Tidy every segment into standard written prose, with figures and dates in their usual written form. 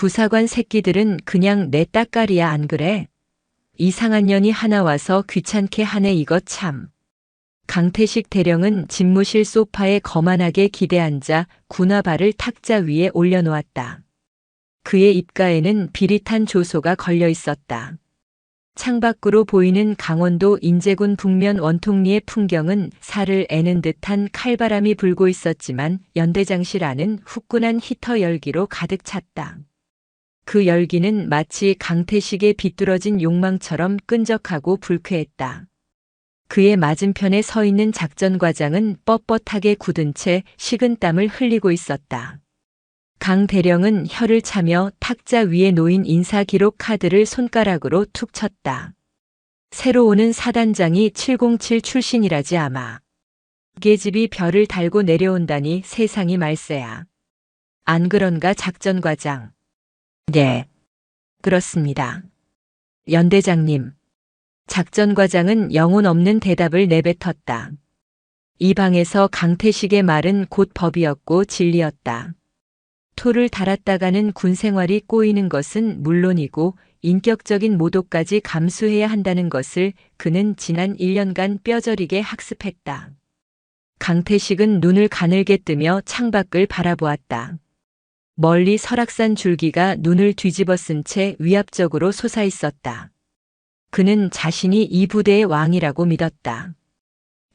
부사관 새끼들은 그냥 내 따까리야 안 그래? 이상한 년이 하나 와서 귀찮게 하네 이거 참. 강태식 대령은 집무실 소파에 거만하게 기대앉아 군화발을 탁자 위에 올려놓았다. 그의 입가에는 비릿한 조소가 걸려 있었다. 창밖으로 보이는 강원도 인제군 북면 원통리의 풍경은 살을 애는 듯한 칼바람이 불고 있었지만 연대장실 안은 후끈한 히터 열기로 가득 찼다. 그 열기는 마치 강태식의 비뚤어진 욕망처럼 끈적하고 불쾌했다. 그의 맞은편에 서 있는 작전과장은 뻣뻣하게 굳은 채 식은땀을 흘리고 있었다. 강 대령은 혀를 차며 탁자 위에 놓인 인사기록 카드를 손가락으로 툭 쳤다. 새로 오는 사단장이 707 출신이라지 아마. 계집이 별을 달고 내려온다니 세상이 말세야. 안 그런가 작전과장? 네. 그렇습니다. 연대장님. 작전과장은 영혼 없는 대답을 내뱉었다. 이 방에서 강태식의 말은 곧 법이었고 진리였다. 토를 달았다가는 군생활이 꼬이는 것은 물론이고 인격적인 모독까지 감수해야 한다는 것을 그는 지난 1년간 뼈저리게 학습했다. 강태식은 눈을 가늘게 뜨며 창밖을 바라보았다. 멀리 설악산 줄기가 눈을 뒤집어 쓴 채 위압적으로 솟아있었다. 그는 자신이 이 부대의 왕이라고 믿었다.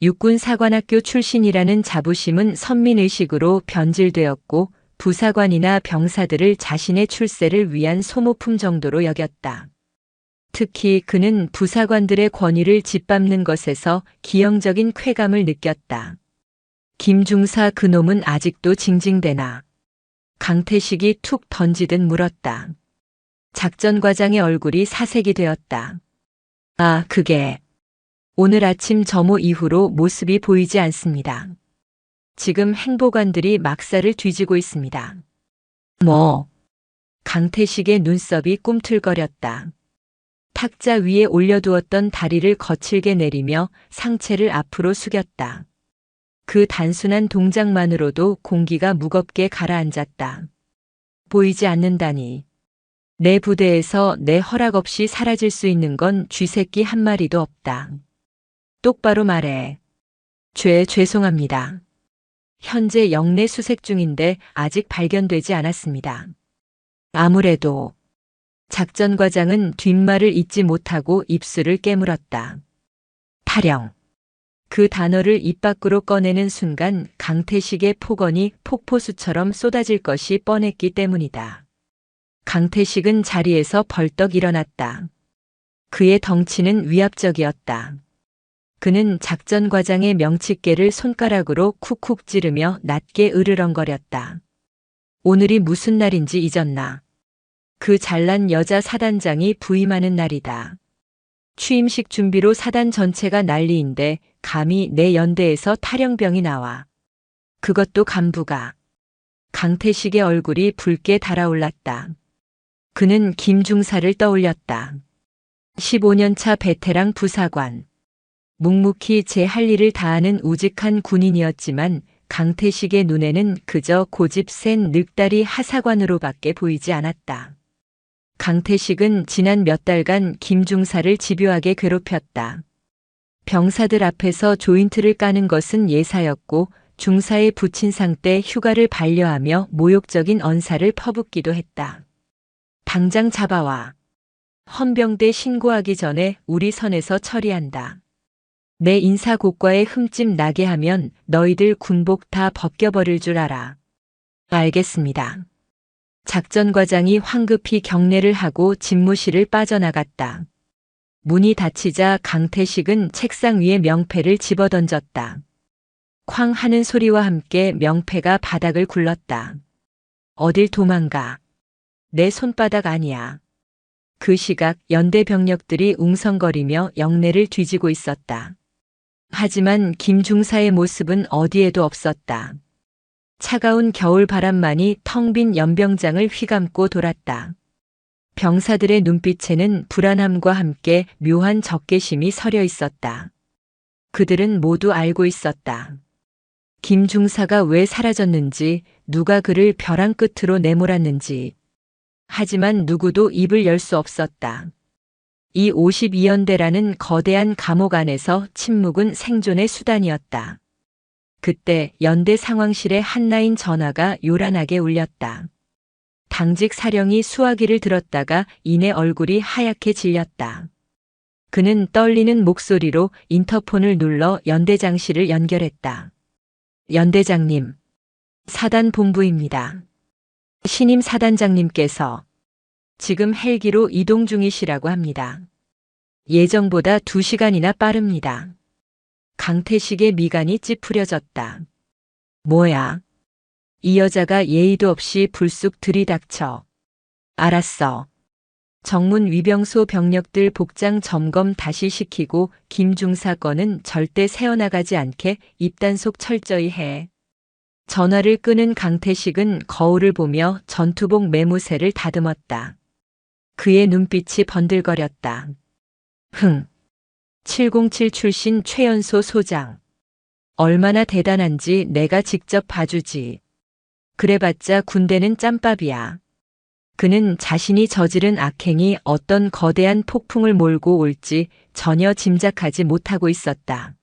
육군사관학교 출신이라는 자부심은 선민의식으로 변질되었고 부사관이나 병사들을 자신의 출세를 위한 소모품 정도로 여겼다. 특히 그는 부사관들의 권위를 짓밟는 것에서 기형적인 쾌감을 느꼈다. 김중사 그놈은 아직도 징징대나. 강태식이 툭 던지듯 물었다. 작전과장의 얼굴이 사색이 되었다. 아, 그게 오늘 아침 점호 이후로 모습이 보이지 않습니다. 지금 행보관들이 막사를 뒤지고 있습니다. 뭐? 강태식의 눈썹이 꿈틀거렸다. 탁자 위에 올려두었던 다리를 거칠게 내리며 상체를 앞으로 숙였다. 그 단순한 동작만으로도 공기가 무겁게 가라앉았다. 보이지 않는다니. 내 부대에서 내 허락 없이 사라질 수 있는 건 쥐새끼 한 마리도 없다. 똑바로 말해. 죄송합니다. 현재 영내 수색 중인데 아직 발견되지 않았습니다. 아무래도 작전과장은 뒷말을 잇지 못하고 입술을 깨물었다. 타령. 그 단어를 입 밖으로 꺼내는 순간 강태식의 폭언이 폭포수처럼 쏟아질 것이 뻔했기 때문이다. 강태식은 자리에서 벌떡 일어났다. 그의 덩치는 위압적이었다. 그는 작전과장의 명치께를 손가락으로 쿡쿡 찌르며 낮게 으르렁거렸다. 오늘이 무슨 날인지 잊었나? 그 잘난 여자 사단장이 부임하는 날이다. 취임식 준비로 사단 전체가 난리인데 감히 내 연대에서 탈영병이 나와. 그것도 간부가. 강태식의 얼굴이 붉게 달아올랐다. 그는 김중사를 떠올렸다. 15년차 베테랑 부사관. 묵묵히 제 할 일을 다하는 우직한 군인이었지만 강태식의 눈에는 그저 고집 센 늑다리 하사관으로밖에 보이지 않았다. 강태식은 지난 몇 달간 김중사를 집요하게 괴롭혔다. 병사들 앞에서 조인트를 까는 것은 예사였고 중사의 부친상 때 휴가를 반려하며 모욕적인 언사를 퍼붓기도 했다. 당장 잡아와. 헌병대 신고하기 전에 우리 선에서 처리한다. 내 인사고과에 흠집 나게 하면 너희들 군복 다 벗겨버릴 줄 알아. 알겠습니다. 작전과장이 황급히 경례를 하고 집무실을 빠져나갔다. 문이 닫히자 강태식은 책상 위에 명패를 집어던졌다. 쾅 하는 소리와 함께 명패가 바닥을 굴렀다. 어딜 도망가. 내 손바닥 아니야. 그 시각 연대 병력들이 웅성거리며 영내를 뒤지고 있었다. 하지만 김중사의 모습은 어디에도 없었다. 차가운 겨울 바람만이 텅 빈 연병장을 휘감고 돌았다. 병사들의 눈빛에는 불안함과 함께 묘한 적개심이 서려 있었다. 그들은 모두 알고 있었다. 김중사가 왜 사라졌는지, 누가 그를 벼랑 끝으로 내몰았는지. 하지만 누구도 입을 열 수 없었다. 이 52연대라는 거대한 감옥 안에서 침묵은 생존의 수단이었다. 그때 연대 상황실에 한라인 전화가 요란하게 울렸다. 당직 사령이 수화기를 들었다가 이내 얼굴이 하얗게 질렸다. 그는 떨리는 목소리로 인터폰을 눌러 연대장실을 연결했다. 연대장님, 사단 본부입니다. 신임 사단장님께서 지금 헬기로 이동 중이시라고 합니다. 예정보다 2시간이나 빠릅니다. 강태식의 미간이 찌푸려졌다. 뭐야? 이 여자가 예의도 없이 불쑥 들이닥쳐. 알았어. 정문 위병소 병력들 복장 점검 다시 시키고 김중사 건은 절대 새어나가지 않게 입단속 철저히 해. 전화를 끊은 강태식은 거울을 보며 전투복 매무새를 다듬었다. 그의 눈빛이 번들거렸다. 707 출신 최연소 소장. 얼마나 대단한지 내가 직접 봐주지. 그래봤자 군대는 짬밥이야. 그는 자신이 저지른 악행이 어떤 거대한 폭풍을 몰고 올지 전혀 짐작하지 못하고 있었다.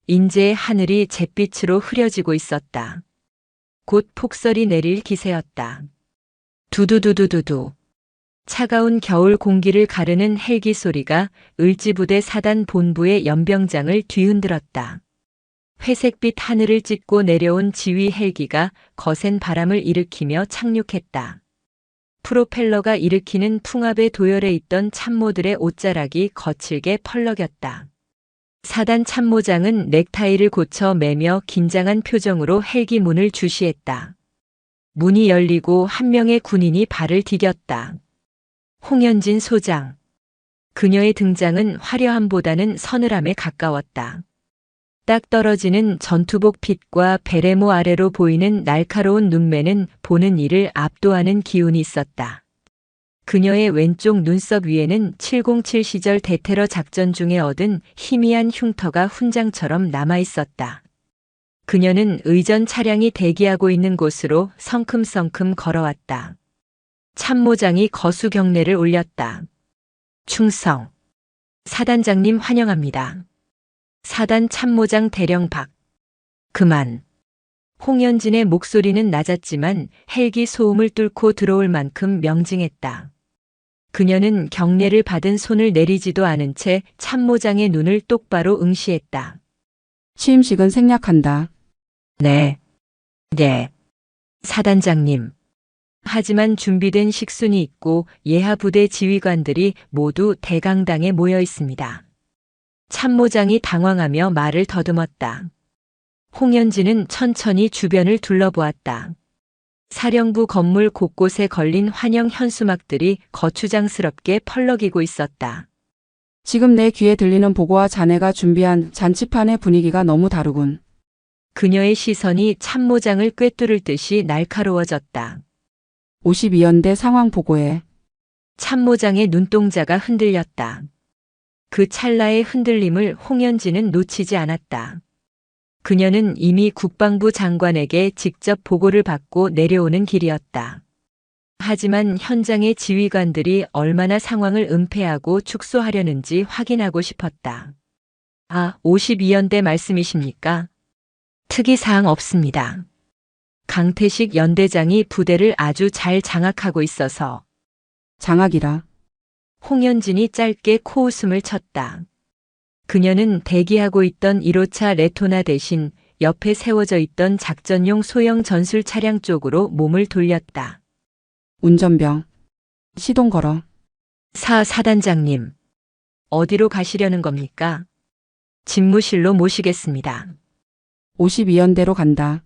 인제의 하늘이 잿빛으로 흐려지고 있었다. 곧 폭설이 내릴 기세였다. 두두두두두두. 차가운 겨울 공기를 가르는 헬기 소리가 을지부대 사단 본부의 연병장을 뒤흔들었다. 회색빛 하늘을 찢고 내려온 지휘 헬기가 거센 바람을 일으키며 착륙했다. 프로펠러가 일으키는 풍압에 도열해 있던 참모들의 옷자락이 거칠게 펄럭였다. 사단 참모장은 넥타이를 고쳐 매며 긴장한 표정으로 헬기 문을 주시했다. 문이 열리고 한 명의 군인이 발을 디뎠다. 홍연진 소장. 그녀의 등장은 화려함보다는 서늘함에 가까웠다. 딱 떨어지는 전투복 핏과 베레모 아래로 보이는 날카로운 눈매는 보는 이를 압도하는 기운이 있었다. 그녀의 왼쪽 눈썹 위에는 707 시절 대테러 작전 중에 얻은 희미한 흉터가 훈장처럼 남아 있었다. 그녀는 의전 차량이 대기하고 있는 곳으로 성큼성큼 걸어왔다. 참모장이 거수 경례를 올렸다. 충성. 사단장님 환영합니다. 사단 참모장 대령 박. 그만. 홍연진의 목소리는 낮았지만 헬기 소음을 뚫고 들어올 만큼 명징했다. 그녀는 경례를 받은 손을 내리지도 않은 채 참모장의 눈을 똑바로 응시했다. 취임식은 생략한다. 네. 네. 사단장님. 하지만 준비된 식순이 있고 예하부대 지휘관들이 모두 대강당에 모여 있습니다. 참모장이 당황하며 말을 더듬었다. 홍연진은 천천히 주변을 둘러보았다. 사령부 건물 곳곳에 걸린 환영 현수막들이 거추장스럽게 펄럭이고 있었다. 지금 내 귀에 들리는 보고와 자네가 준비한 잔치판의 분위기가 너무 다르군. 그녀의 시선이 참모장을 꿰뚫을 듯이 날카로워졌다. 52연대 상황 보고해. 참모장의 눈동자가 흔들렸다. 그 찰나의 흔들림을 홍연진은 놓치지 않았다. 그녀는 이미 국방부 장관에게 직접 보고를 받고 내려오는 길이었다. 하지만 현장의 지휘관들이 얼마나 상황을 은폐하고 축소하려는지 확인하고 싶었다. 52연대 말씀이십니까? 특이사항 없습니다. 강태식 연대장이 부대를 아주 잘 장악하고 있어서. 장악이라. 홍연진이 짧게 코웃음을 쳤다. 그녀는 대기하고 있던 1호차 레토나 대신 옆에 세워져 있던 작전용 소형 전술 차량 쪽으로 몸을 돌렸다. 운전병. 시동 걸어. 사단장님. 어디로 가시려는 겁니까? 집무실로 모시겠습니다. 52연대로 간다.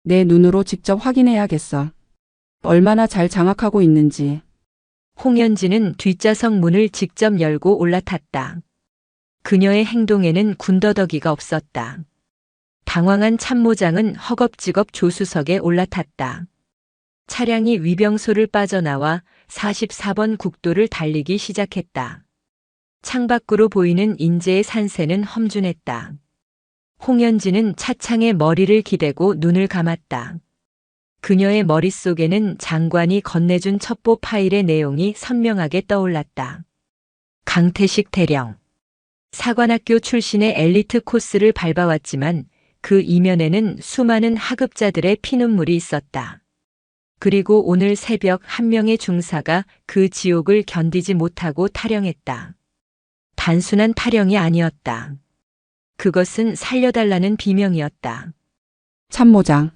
내 눈으로 직접 확인해야겠어. 얼마나 잘 장악하고 있는지. 홍연진은 뒷좌석 문을 직접 열고 올라탔다. 그녀의 행동에는 군더더기가 없었다. 당황한 참모장은 허겁지겁 조수석에 올라탔다. 차량이 위병소를 빠져나와 44번 국도를 달리기 시작했다. 창밖으로 보이는 인제의 산세는 험준했다. 홍연진은 차창에 머리를 기대고 눈을 감았다. 그녀의 머릿속에는 장관이 건네준 첩보 파일의 내용이 선명하게 떠올랐다. 강태식 대령. 사관학교 출신의 엘리트 코스를 밟아왔지만 그 이면에는 수많은 하급자들의 피눈물이 있었다. 그리고 오늘 새벽 한 명의 중사가 그 지옥을 견디지 못하고 탈영했다. 단순한 탈영이 아니었다. 그것은 살려달라는 비명이었다. 참모장.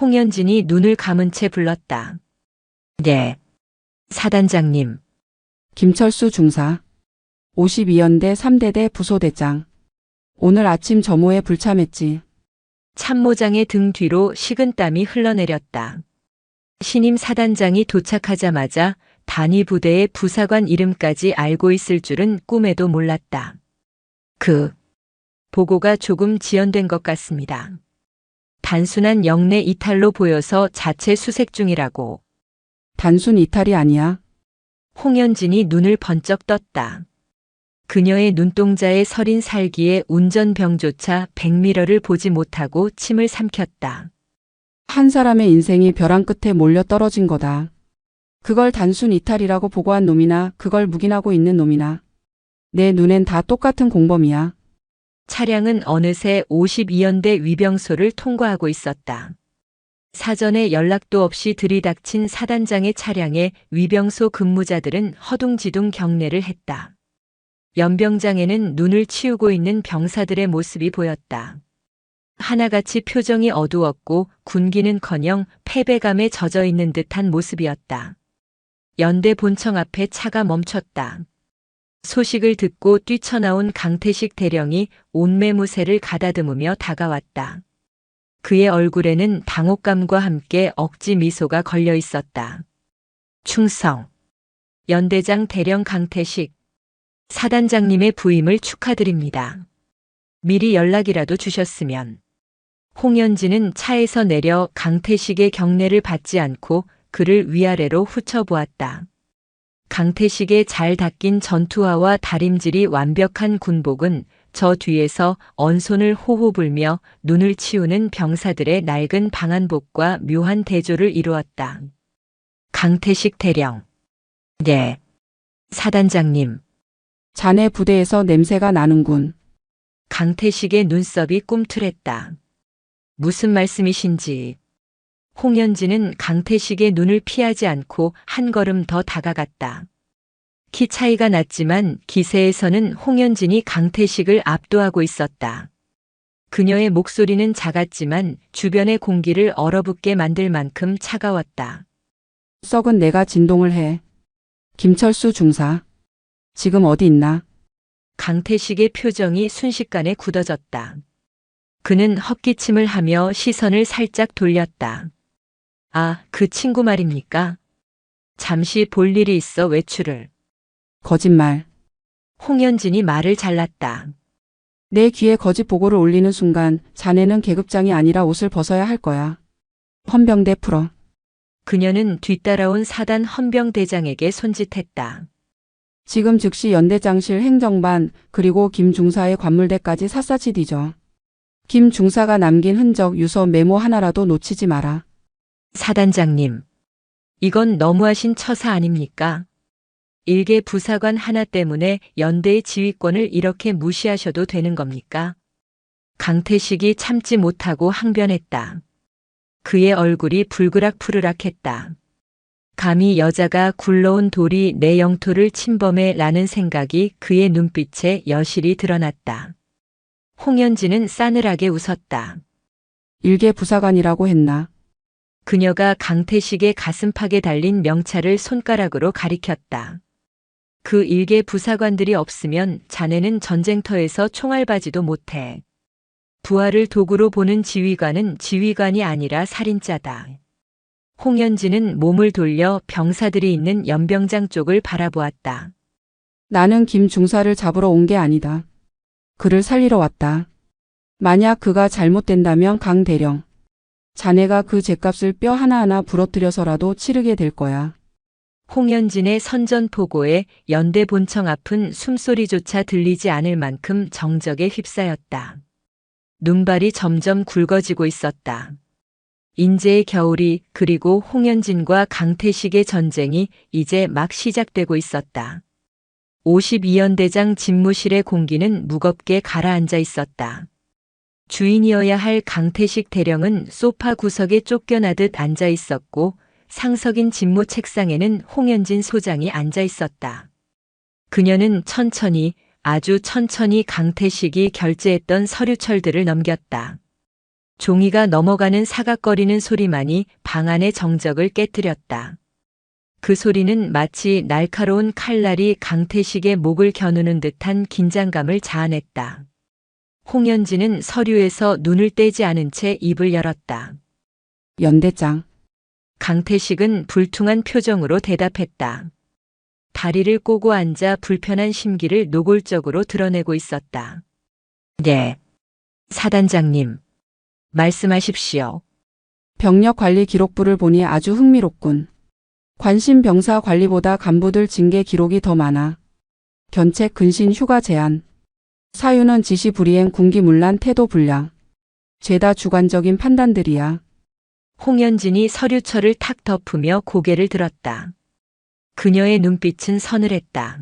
홍연진이 눈을 감은 채 불렀다. 네. 사단장님. 김철수 중사. 52연대 3대대 부소대장. 오늘 아침 점호에 불참했지. 참모장의 등 뒤로 식은땀이 흘러내렸다. 신임 사단장이 도착하자마자 단위 부대의 부사관 이름까지 알고 있을 줄은 꿈에도 몰랐다. 그 보고가 조금 지연된 것 같습니다. 단순한 영내 이탈로 보여서 자체 수색 중이라고. 단순 이탈이 아니야. 홍연진이 눈을 번쩍 떴다. 그녀의 눈동자에 서린 살기에 운전병조차 백미러를 보지 못하고 침을 삼켰다. 한 사람의 인생이 벼랑 끝에 몰려 떨어진 거다. 그걸 단순 이탈이라고 보고한 놈이나 그걸 묵인하고 있는 놈이나 내 눈엔 다 똑같은 공범이야. 차량은 어느새 52연대 위병소를 통과하고 있었다. 사전에 연락도 없이 들이닥친 사단장의 차량에 위병소 근무자들은 허둥지둥 경례를 했다. 연병장에는 눈을 치우고 있는 병사들의 모습이 보였다. 하나같이 표정이 어두웠고 군기는커녕 패배감에 젖어 있는 듯한 모습이었다. 연대 본청 앞에 차가 멈췄다. 소식을 듣고 뛰쳐나온 강태식 대령이 온매무새를 가다듬으며 다가왔다. 그의 얼굴에는 당혹감과 함께 억지 미소가 걸려 있었다. 충성. 연대장 대령 강태식. 사단장님의 부임을 축하드립니다. 미리 연락이라도 주셨으면. 홍연진은 차에서 내려 강태식의 경례를 받지 않고 그를 위아래로 훑어보았다. 강태식의 잘 닦인 전투화와 다림질이 완벽한 군복은 저 뒤에서 언손을 호호 불며 눈을 치우는 병사들의 낡은 방한복과 묘한 대조를 이루었다. 강태식 대령. 네. 사단장님. 자네 부대에서 냄새가 나는군. 강태식의 눈썹이 꿈틀했다. 무슨 말씀이신지. 홍연진은 강태식의 눈을 피하지 않고 한 걸음 더 다가갔다. 키 차이가 났지만 기세에서는 홍연진이 강태식을 압도하고 있었다. 그녀의 목소리는 작았지만 주변의 공기를 얼어붙게 만들 만큼 차가웠다. 썩은 내가 진동을 해. 김철수 중사. 지금 어디 있나? 강태식의 표정이 순식간에 굳어졌다. 그는 헛기침을 하며 시선을 살짝 돌렸다. 아, 그 친구 말입니까? 잠시 볼 일이 있어 외출을. 거짓말. 홍연진이 말을 잘랐다. 내 귀에 거짓 보고를 올리는 순간 자네는 계급장이 아니라 옷을 벗어야 할 거야. 헌병대 풀어. 그녀는 뒤따라온 사단 헌병대장에게 손짓했다. 지금 즉시 연대장실 행정반 그리고 김 중사의 관물대까지 샅샅이 뒤져. 김 중사가 남긴 흔적 유서 메모 하나라도 놓치지 마라. 사단장님, 이건 너무하신 처사 아닙니까? 일개 부사관 하나 때문에 연대의 지휘권을 이렇게 무시하셔도 되는 겁니까? 강태식이 참지 못하고 항변했다. 그의 얼굴이 불그락푸르락했다. 감히 여자가 굴러온 돌이 내 영토를 침범해 라는 생각이 그의 눈빛에 여실히 드러났다. 홍연진은 싸늘하게 웃었다. 일개 부사관이라고 했나? 그녀가 강태식의 가슴팍에 달린 명찰을 손가락으로 가리켰다. 그 일개 부사관들이 없으면 자네는 전쟁터에서 총알바지도 못해. 부하를 도구로 보는 지휘관은 지휘관이 아니라 살인자다. 홍연진은 몸을 돌려 병사들이 있는 연병장 쪽을 바라보았다. 나는 김 중사를 잡으러 온 게 아니다. 그를 살리러 왔다. 만약 그가 잘못된다면 강 대령. 자네가 그 죗값을 뼈 하나하나 부러뜨려서라도 치르게 될 거야. 홍연진의 선전포고에 연대 본청 앞은 숨소리조차 들리지 않을 만큼 정적에 휩싸였다. 눈발이 점점 굵어지고 있었다. 인제의 겨울이 그리고 홍연진과 강태식의 전쟁이 이제 막 시작되고 있었다. 52연대장 집무실의 공기는 무겁게 가라앉아 있었다. 주인이어야 할 강태식 대령은 소파 구석에 쫓겨나듯 앉아 있었고 상석인 집무 책상에는 홍연진 소장이 앉아 있었다. 그녀는 천천히, 아주 천천히 강태식이 결제했던 서류철들을 넘겼다. 종이가 넘어가는 사각거리는 소리만이 방 안의 정적을 깨뜨렸다. 그 소리는 마치 날카로운 칼날이 강태식의 목을 겨누는 듯한 긴장감을 자아냈다. 홍연진은 서류에서 눈을 떼지 않은 채 입을 열었다. 연대장. 강태식은 불퉁한 표정으로 대답했다. 다리를 꼬고 앉아 불편한 심기를 노골적으로 드러내고 있었다. 네. 사단장님. 말씀하십시오. 병력 관리 기록부를 보니 아주 흥미롭군. 관심 병사 관리보다 간부들 징계 기록이 더 많아. 견책 근신 휴가 제한. 사유는 지시 불이행 군기문란 태도 불량. 죄다 주관적인 판단들이야. 홍연진이 서류철을 탁 덮으며 고개를 들었다. 그녀의 눈빛은 서늘했다.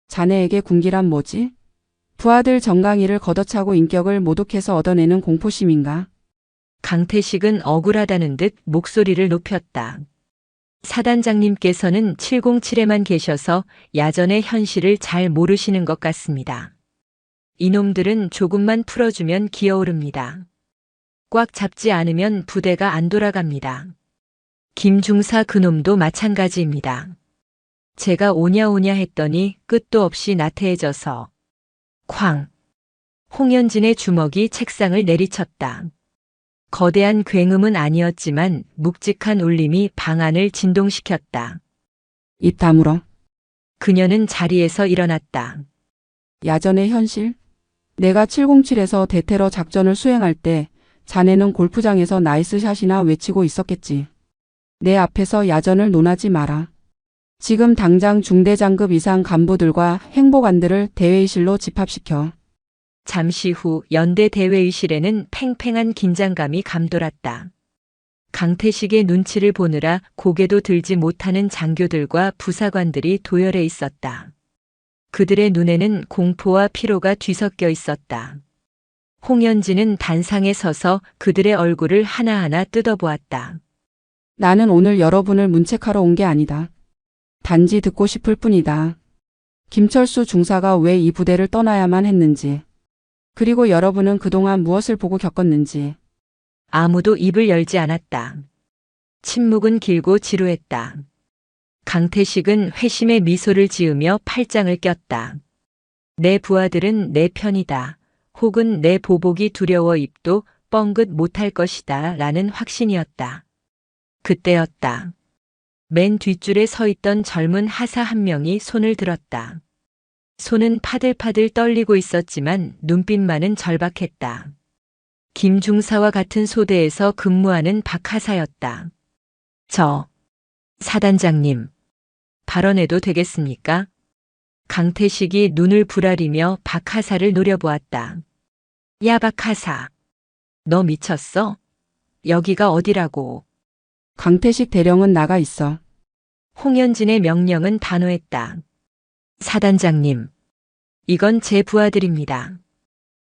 자네에게 군기란 뭐지? 부하들 정강이를 걷어차고 인격을 모독해서 얻어내는 공포심인가? 강태식은 억울하다는 듯 목소리를 높였다. 사단장님께서는 707에만 계셔서 야전의 현실을 잘 모르시는 것 같습니다. 이놈들은 조금만 풀어주면 기어오릅니다. 꽉 잡지 않으면 부대가 안 돌아갑니다. 김중사 그놈도 마찬가지입니다. 제가 오냐오냐 했더니 끝도 없이 나태해져서 쾅! 홍연진의 주먹이 책상을 내리쳤다. 거대한 굉음은 아니었지만 묵직한 울림이 방 안을 진동시켰다. 입 다물어. 그녀는 자리에서 일어났다. 야전의 현실? 내가 707에서 대테러 작전을 수행할 때 자네는 골프장에서 나이스샷이나 외치고 있었겠지. 내 앞에서 야전을 논하지 마라. 지금 당장 중대장급 이상 간부들과 행보관들을 대회의실로 집합시켜. 잠시 후 연대 대회의실에는 팽팽한 긴장감이 감돌았다. 강태식의 눈치를 보느라 고개도 들지 못하는 장교들과 부사관들이 도열해 있었다. 그들의 눈에는 공포와 피로가 뒤섞여 있었다. 홍연진은 단상에 서서 그들의 얼굴을 하나하나 뜯어보았다. 나는 오늘 여러분을 문책하러 온 게 아니다. 단지 듣고 싶을 뿐이다. 김철수 중사가 왜 이 부대를 떠나야만 했는지, 그리고 여러분은 그동안 무엇을 보고 겪었는지. 아무도 입을 열지 않았다. 침묵은 길고 지루했다. 강태식은 회심의 미소를 지으며 팔짱을 꼈다. 내 부하들은 내 편이다. 혹은 내 보복이 두려워 입도 뻥긋 못할 것이다. 라는 확신이었다. 그때였다. 맨 뒷줄에 서 있던 젊은 하사 한 명이 손을 들었다. 손은 파들파들 떨리고 있었지만 눈빛만은 절박했다. 김중사와 같은 소대에서 근무하는 박하사였다. 사단장님, 발언해도 되겠습니까? 강태식이 눈을 부라리며 박하사를 노려보았다. 야 박하사, 너 미쳤어? 여기가 어디라고? 강태식 대령은 나가 있어. 홍연진의 명령은 단호했다. 사단장님, 이건 제 부하들입니다.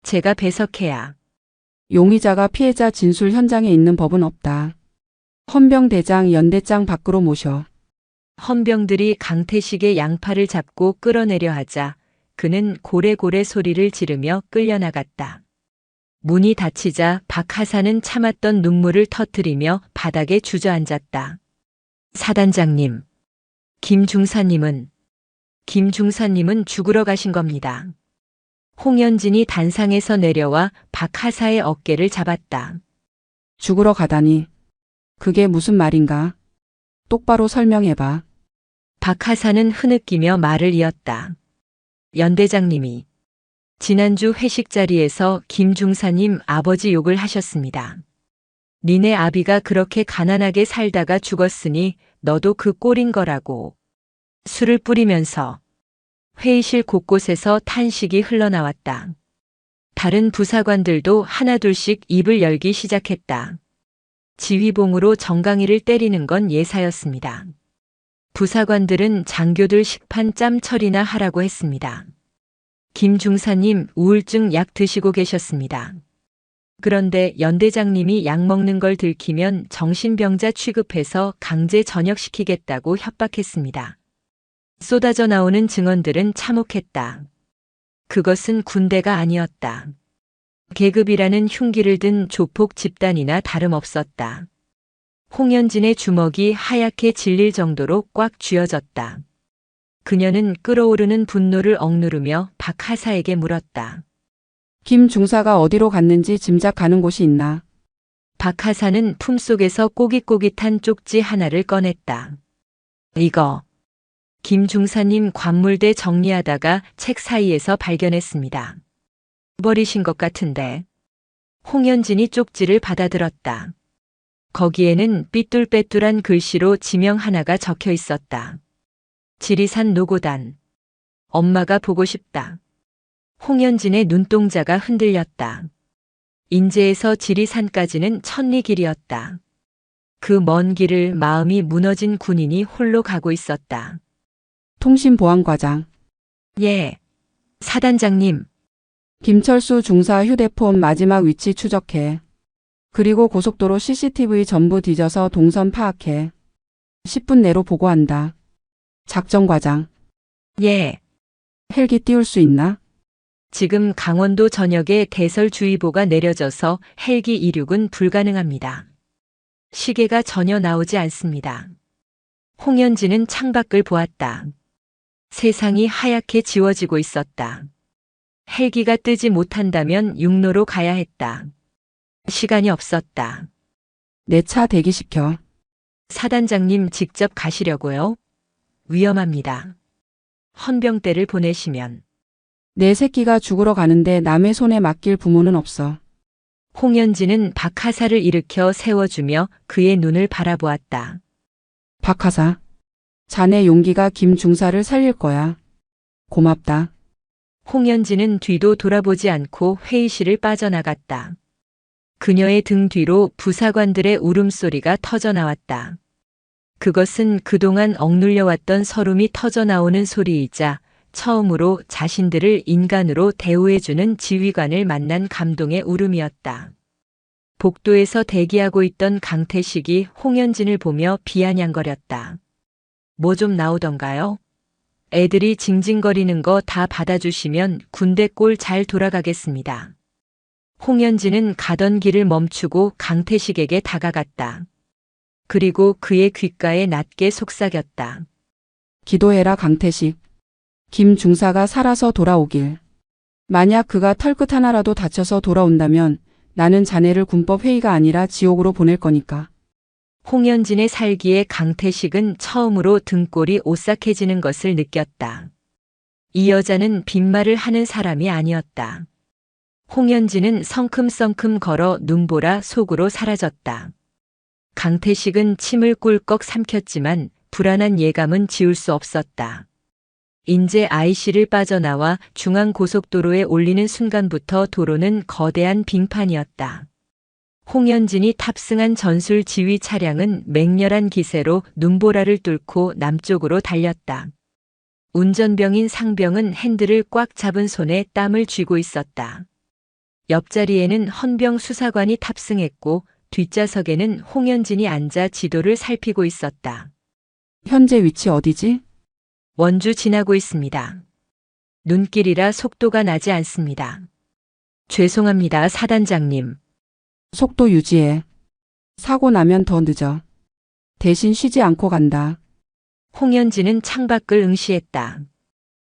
제가 배석해야. 용의자가 피해자 진술 현장에 있는 법은 없다. 헌병대장 연대장 밖으로 모셔. 헌병들이 강태식의 양팔을 잡고 끌어내려 하자 그는 고래고래 소리를 지르며 끌려나갔다. 문이 닫히자 박하사는 참았던 눈물을 터뜨리며 바닥에 주저앉았다. 사단장님, 김중사님은 죽으러 가신 겁니다. 홍연진이 단상에서 내려와 박하사의 어깨를 잡았다. 죽으러 가다니. 그게 무슨 말인가? 똑바로 설명해봐. 박하사는 흐느끼며 말을 이었다. 연대장님이 지난주 회식 자리에서 김중사님 아버지 욕을 하셨습니다. 니네 아비가 그렇게 가난하게 살다가 죽었으니 너도 그 꼴인 거라고. 술을 뿌리면서 회의실 곳곳에서 탄식이 흘러나왔다. 다른 부사관들도 하나둘씩 입을 열기 시작했다. 지휘봉으로 정강이를 때리는 건 예사였습니다. 부사관들은 장교들 식판 짬 처리나 하라고 했습니다. 김 중사님 우울증 약 드시고 계셨습니다. 그런데 연대장님이 약 먹는 걸 들키면 정신병자 취급해서 강제 전역시키겠다고 협박했습니다. 쏟아져 나오는 증언들은 참혹했다. 그것은 군대가 아니었다. 계급이라는 흉기를 든 조폭 집단이나 다름없었다. 홍연진의 주먹이 하얗게 질릴 정도로 꽉 쥐어졌다. 그녀는 끓어오르는 분노를 억누르며 박하사에게 물었다. 김 중사가 어디로 갔는지 짐작 가는 곳이 있나? 박하사는 품속에서 꼬깃꼬깃한 쪽지 하나를 꺼냈다. 이거. 김 중사님 관물대 정리하다가 책 사이에서 발견했습니다. 버리신 것 같은데. 홍연진이 쪽지를 받아들었다. 거기에는 삐뚤빼뚤한 글씨로 지명 하나가 적혀 있었다. 지리산 노고단. 엄마가 보고 싶다. 홍연진의 눈동자가 흔들렸다. 인제에서 지리산까지는 천리 길이었다. 그 먼 길을 마음이 무너진 군인이 홀로 가고 있었다. 통신보안과장. 예. 사단장님. 김철수 중사 휴대폰 마지막 위치 추적해. 그리고 고속도로 CCTV 전부 뒤져서 동선 파악해. 10분 내로 보고한다. 작전과장. 예. 헬기 띄울 수 있나? 지금 강원도 전역에 대설주의보가 내려져서 헬기 이륙은 불가능합니다. 시계가 전혀 나오지 않습니다. 홍연진은 창밖을 보았다. 세상이 하얗게 지워지고 있었다. 헬기가 뜨지 못한다면 육로로 가야 했다. 시간이 없었다. 내 차 대기시켜. 사단장님 직접 가시려고요? 위험합니다. 헌병대를 보내시면. 내 새끼가 죽으러 가는데 남의 손에 맡길 부모는 없어. 홍연진은 박하사를 일으켜 세워주며 그의 눈을 바라보았다. 박하사. 자네 용기가 김 중사를 살릴 거야. 고맙다. 홍연진은 뒤도 돌아보지 않고 회의실을 빠져나갔다. 그녀의 등 뒤로 부사관들의 울음소리가 터져나왔다. 그것은 그동안 억눌려왔던 서름이 터져나오는 소리이자 처음으로 자신들을 인간으로 대우해주는 지휘관을 만난 감동의 울음이었다. 복도에서 대기하고 있던 강태식이 홍연진을 보며 비아냥거렸다. 뭐 좀 나오던가요? 애들이 징징거리는 거 다 받아주시면 군대 꼴 잘 돌아가겠습니다. 홍연진은 가던 길을 멈추고 강태식에게 다가갔다. 그리고 그의 귓가에 낮게 속삭였다. 기도해라 강태식. 김 중사가 살아서 돌아오길. 만약 그가 털끝 하나라도 다쳐서 돌아온다면 나는 자네를 군법회의가 아니라 지옥으로 보낼 거니까. 홍연진의 살기에 강태식은 처음으로 등골이 오싹해지는 것을 느꼈다. 이 여자는 빈말을 하는 사람이 아니었다. 홍연진은 성큼성큼 걸어 눈보라 속으로 사라졌다. 강태식은 침을 꿀꺽 삼켰지만 불안한 예감은 지울 수 없었다. 인제 IC를 빠져나와 중앙고속도로에 올리는 순간부터 도로는 거대한 빙판이었다. 홍연진이 탑승한 전술 지휘 차량은 맹렬한 기세로 눈보라를 뚫고 남쪽으로 달렸다. 운전병인 상병은 핸들을 꽉 잡은 손에 땀을 쥐고 있었다. 옆자리에는 헌병 수사관이 탑승했고 뒷좌석에는 홍연진이 앉아 지도를 살피고 있었다. 현재 위치 어디지? 원주 지나고 있습니다. 눈길이라 속도가 나지 않습니다. 죄송합니다, 사단장님. 속도 유지해. 사고 나면 더 늦어. 대신 쉬지 않고 간다. 홍연진은 창밖을 응시했다.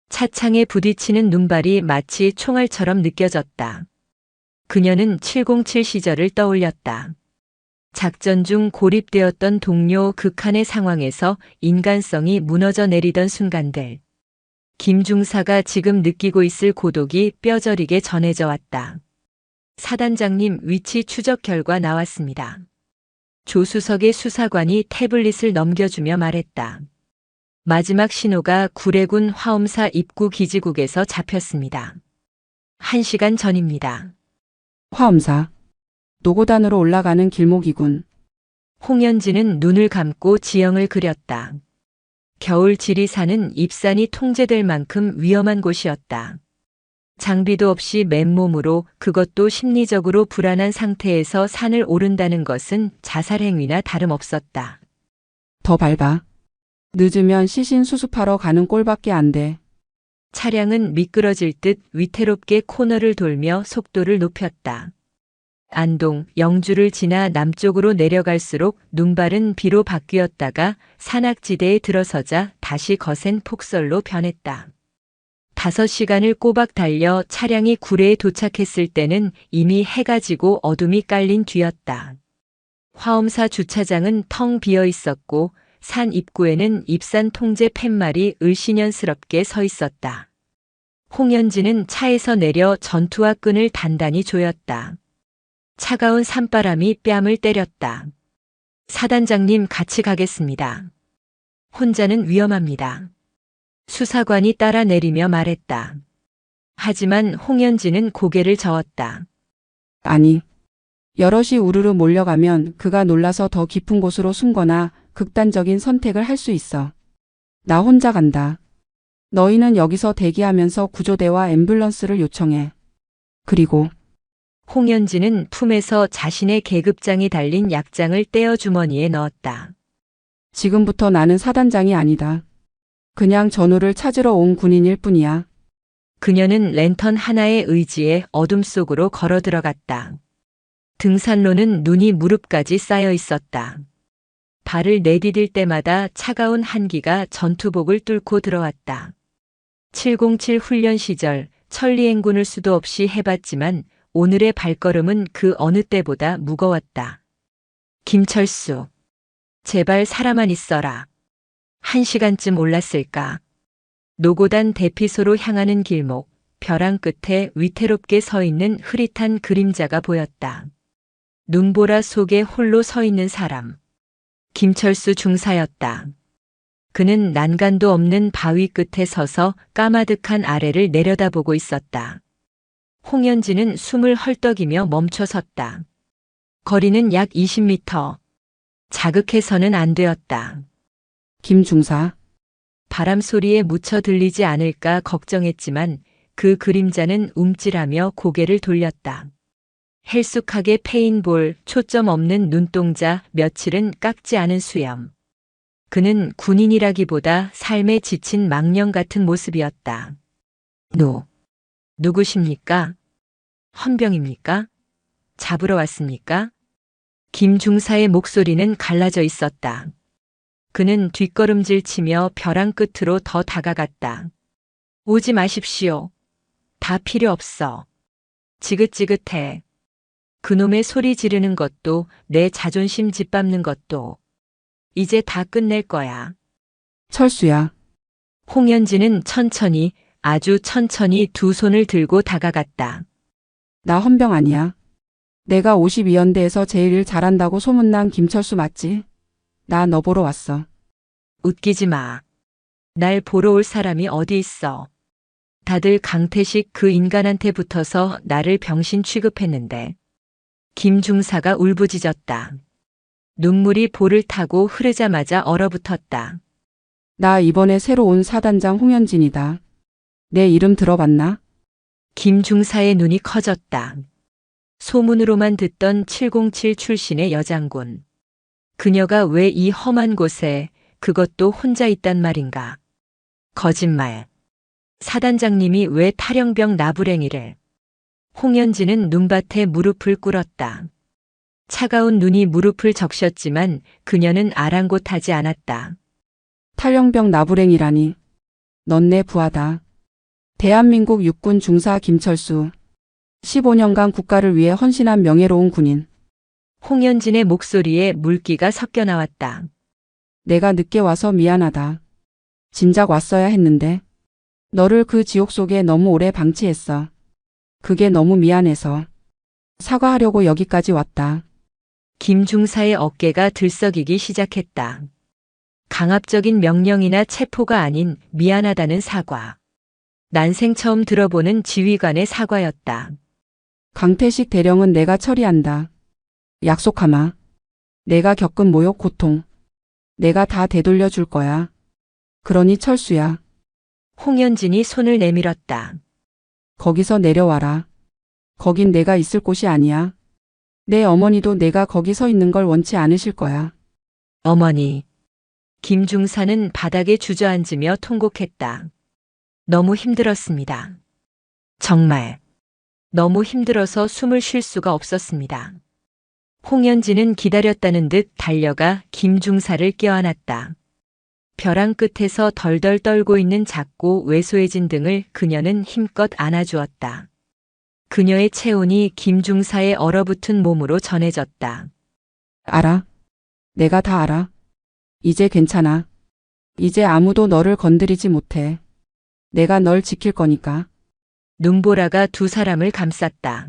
차창에 부딪히는 눈발이 마치 총알처럼 느껴졌다. 그녀는 707 시절을 떠올렸다. 작전 중 고립되었던 동료 극한의 상황에서 인간성이 무너져 내리던 순간들. 김 중사가 지금 느끼고 있을 고독이 뼈저리게 전해져 왔다. 사단장님 위치 추적 결과 나왔습니다. 조수석의 수사관이 태블릿을 넘겨주며 말했다. 마지막 신호가 구례군 화엄사 입구 기지국에서 잡혔습니다. 1시간 전입니다. 화엄사. 노고단으로 올라가는 길목이군. 홍연진은 눈을 감고 지형을 그렸다. 겨울 지리산은 입산이 통제될 만큼 위험한 곳이었다. 장비도 없이 맨몸으로, 그것도 심리적으로 불안한 상태에서 산을 오른다는 것은 자살행위나 다름없었다. 더 밟아. 늦으면 시신 수습하러 가는 꼴밖에 안 돼. 차량은 미끄러질 듯 위태롭게 코너를 돌며 속도를 높였다. 안동, 영주를 지나 남쪽으로 내려갈수록 눈발은 비로 바뀌었다가 산악지대에 들어서자 다시 거센 폭설로 변했다. 5시간을 꼬박 달려 차량이 구례에 도착했을 때는 이미 해가 지고 어둠이 깔린 뒤였다. 화엄사 주차장은 텅 비어 있었고 산 입구에는 입산 통제 팻말이 을씨년스럽게 서 있었다. 홍연진은 차에서 내려 전투화 끈을 단단히 조였다. 차가운 산바람이 뺨을 때렸다. 사단장님, 같이 가겠습니다. 혼자는 위험합니다. 수사관이 따라 내리며 말했다. 하지만 홍연진은 고개를 저었다. 아니. 여럿이 우르르 몰려가면 그가 놀라서 더 깊은 곳으로 숨거나 극단적인 선택을 할 수 있어. 나 혼자 간다. 너희는 여기서 대기하면서 구조대와 앰뷸런스를 요청해. 그리고 홍연진은 품에서 자신의 계급장이 달린 약장을 떼어 주머니에 넣었다. 지금부터 나는 사단장이 아니다. 그냥 전우를 찾으러 온 군인일 뿐이야. 그녀는 랜턴 하나의 의지에 어둠 속으로 걸어 들어갔다. 등산로는 눈이 무릎까지 쌓여 있었다. 발을 내디딜 때마다 차가운 한기가 전투복을 뚫고 들어왔다. 707 훈련 시절 천리행군을 수도 없이 해봤지만 오늘의 발걸음은 그 어느 때보다 무거웠다. 김철수. 제발 살아만 있어라. 1시간쯤 올랐을까. 노고단 대피소로 향하는 길목, 벼랑 끝에 위태롭게 서 있는 흐릿한 그림자가 보였다. 눈보라 속에 홀로 서 있는 사람. 김철수 중사였다. 그는 난간도 없는 바위 끝에 서서 까마득한 아래를 내려다보고 있었다. 홍연진은 숨을 헐떡이며 멈춰 섰다. 거리는 약 20m. 자극해서는 안 되었다. 김 중사. 바람 소리에 묻혀 들리지 않을까 걱정했지만 그 그림자는 움찔하며 고개를 돌렸다. 헬쑥하게 패인 볼, 초점 없는 눈동자, 며칠은 깎지 않은 수염. 그는 군인이라기보다 삶에 지친 망령 같은 모습이었다. 누구십니까? 헌병입니까? 잡으러 왔습니까? 김 중사의 목소리는 갈라져 있었다. 그는 뒷걸음질 치며 벼랑 끝으로 더 다가갔다. 오지 마십시오. 다 필요 없어. 지긋지긋해. 그놈의 소리 지르는 것도 내 자존심 짓밟는 것도 이제 다 끝낼 거야. 철수야. 홍연진은 천천히, 아주 천천히 두 손을 들고 다가갔다. 나 헌병 아니야. 내가 52연대에서 제일 일 잘한다고 소문난 김철수 맞지? 나 너 보러 왔어. 웃기지 마. 날 보러 올 사람이 어디 있어. 다들 강태식 그 인간한테 붙어서 나를 병신 취급했는데. 김 중사가 울부짖었다. 눈물이 볼을 타고 흐르자마자 얼어붙었다. 나 이번에 새로 온 사단장 홍연진이다. 내 이름 들어봤나? 김 중사의 눈이 커졌다. 소문으로만 듣던 707 출신의 여장군. 그녀가 왜 이 험한 곳에, 그것도 혼자 있단 말인가. 거짓말. 사단장님이 왜 탈영병 나부랭이를. 홍연진은 눈밭에 무릎을 꿇었다. 차가운 눈이 무릎을 적셨지만 그녀는 아랑곳하지 않았다. 탈영병 나부랭이라니. 넌 내 부하다. 대한민국 육군 중사 김철수. 15년간 국가를 위해 헌신한 명예로운 군인. 홍연진의 목소리에 물기가 섞여 나왔다. 내가 늦게 와서 미안하다. 진작 왔어야 했는데. 너를 그 지옥 속에 너무 오래 방치했어. 그게 너무 미안해서. 사과하려고 여기까지 왔다. 김 중사의 어깨가 들썩이기 시작했다. 강압적인 명령이나 체포가 아닌 미안하다는 사과. 난생 처음 들어보는 지휘관의 사과였다. 강태식 대령은 내가 처리한다. 약속하마. 내가 겪은 모욕, 고통. 내가 다 되돌려 줄 거야. 그러니 철수야. 홍현진이 손을 내밀었다. 거기서 내려와라. 거긴 내가 있을 곳이 아니야. 내 어머니도 내가 거기 서 있는 걸 원치 않으실 거야. 어머니. 김중사는 바닥에 주저앉으며 통곡했다. 너무 힘들었습니다. 정말. 너무 힘들어서 숨을 쉴 수가 없었습니다. 홍현진은 기다렸다는 듯 달려가 김중사를 껴안았다. 벼랑 끝에서 덜덜 떨고 있는 작고 왜소해진 등을 그녀는 힘껏 안아주었다. 그녀의 체온이 김중사의 얼어붙은 몸으로 전해졌다. 알아. 내가 다 알아. 이제 괜찮아. 이제 아무도 너를 건드리지 못해. 내가 널 지킬 거니까. 눈보라가 두 사람을 감쌌다.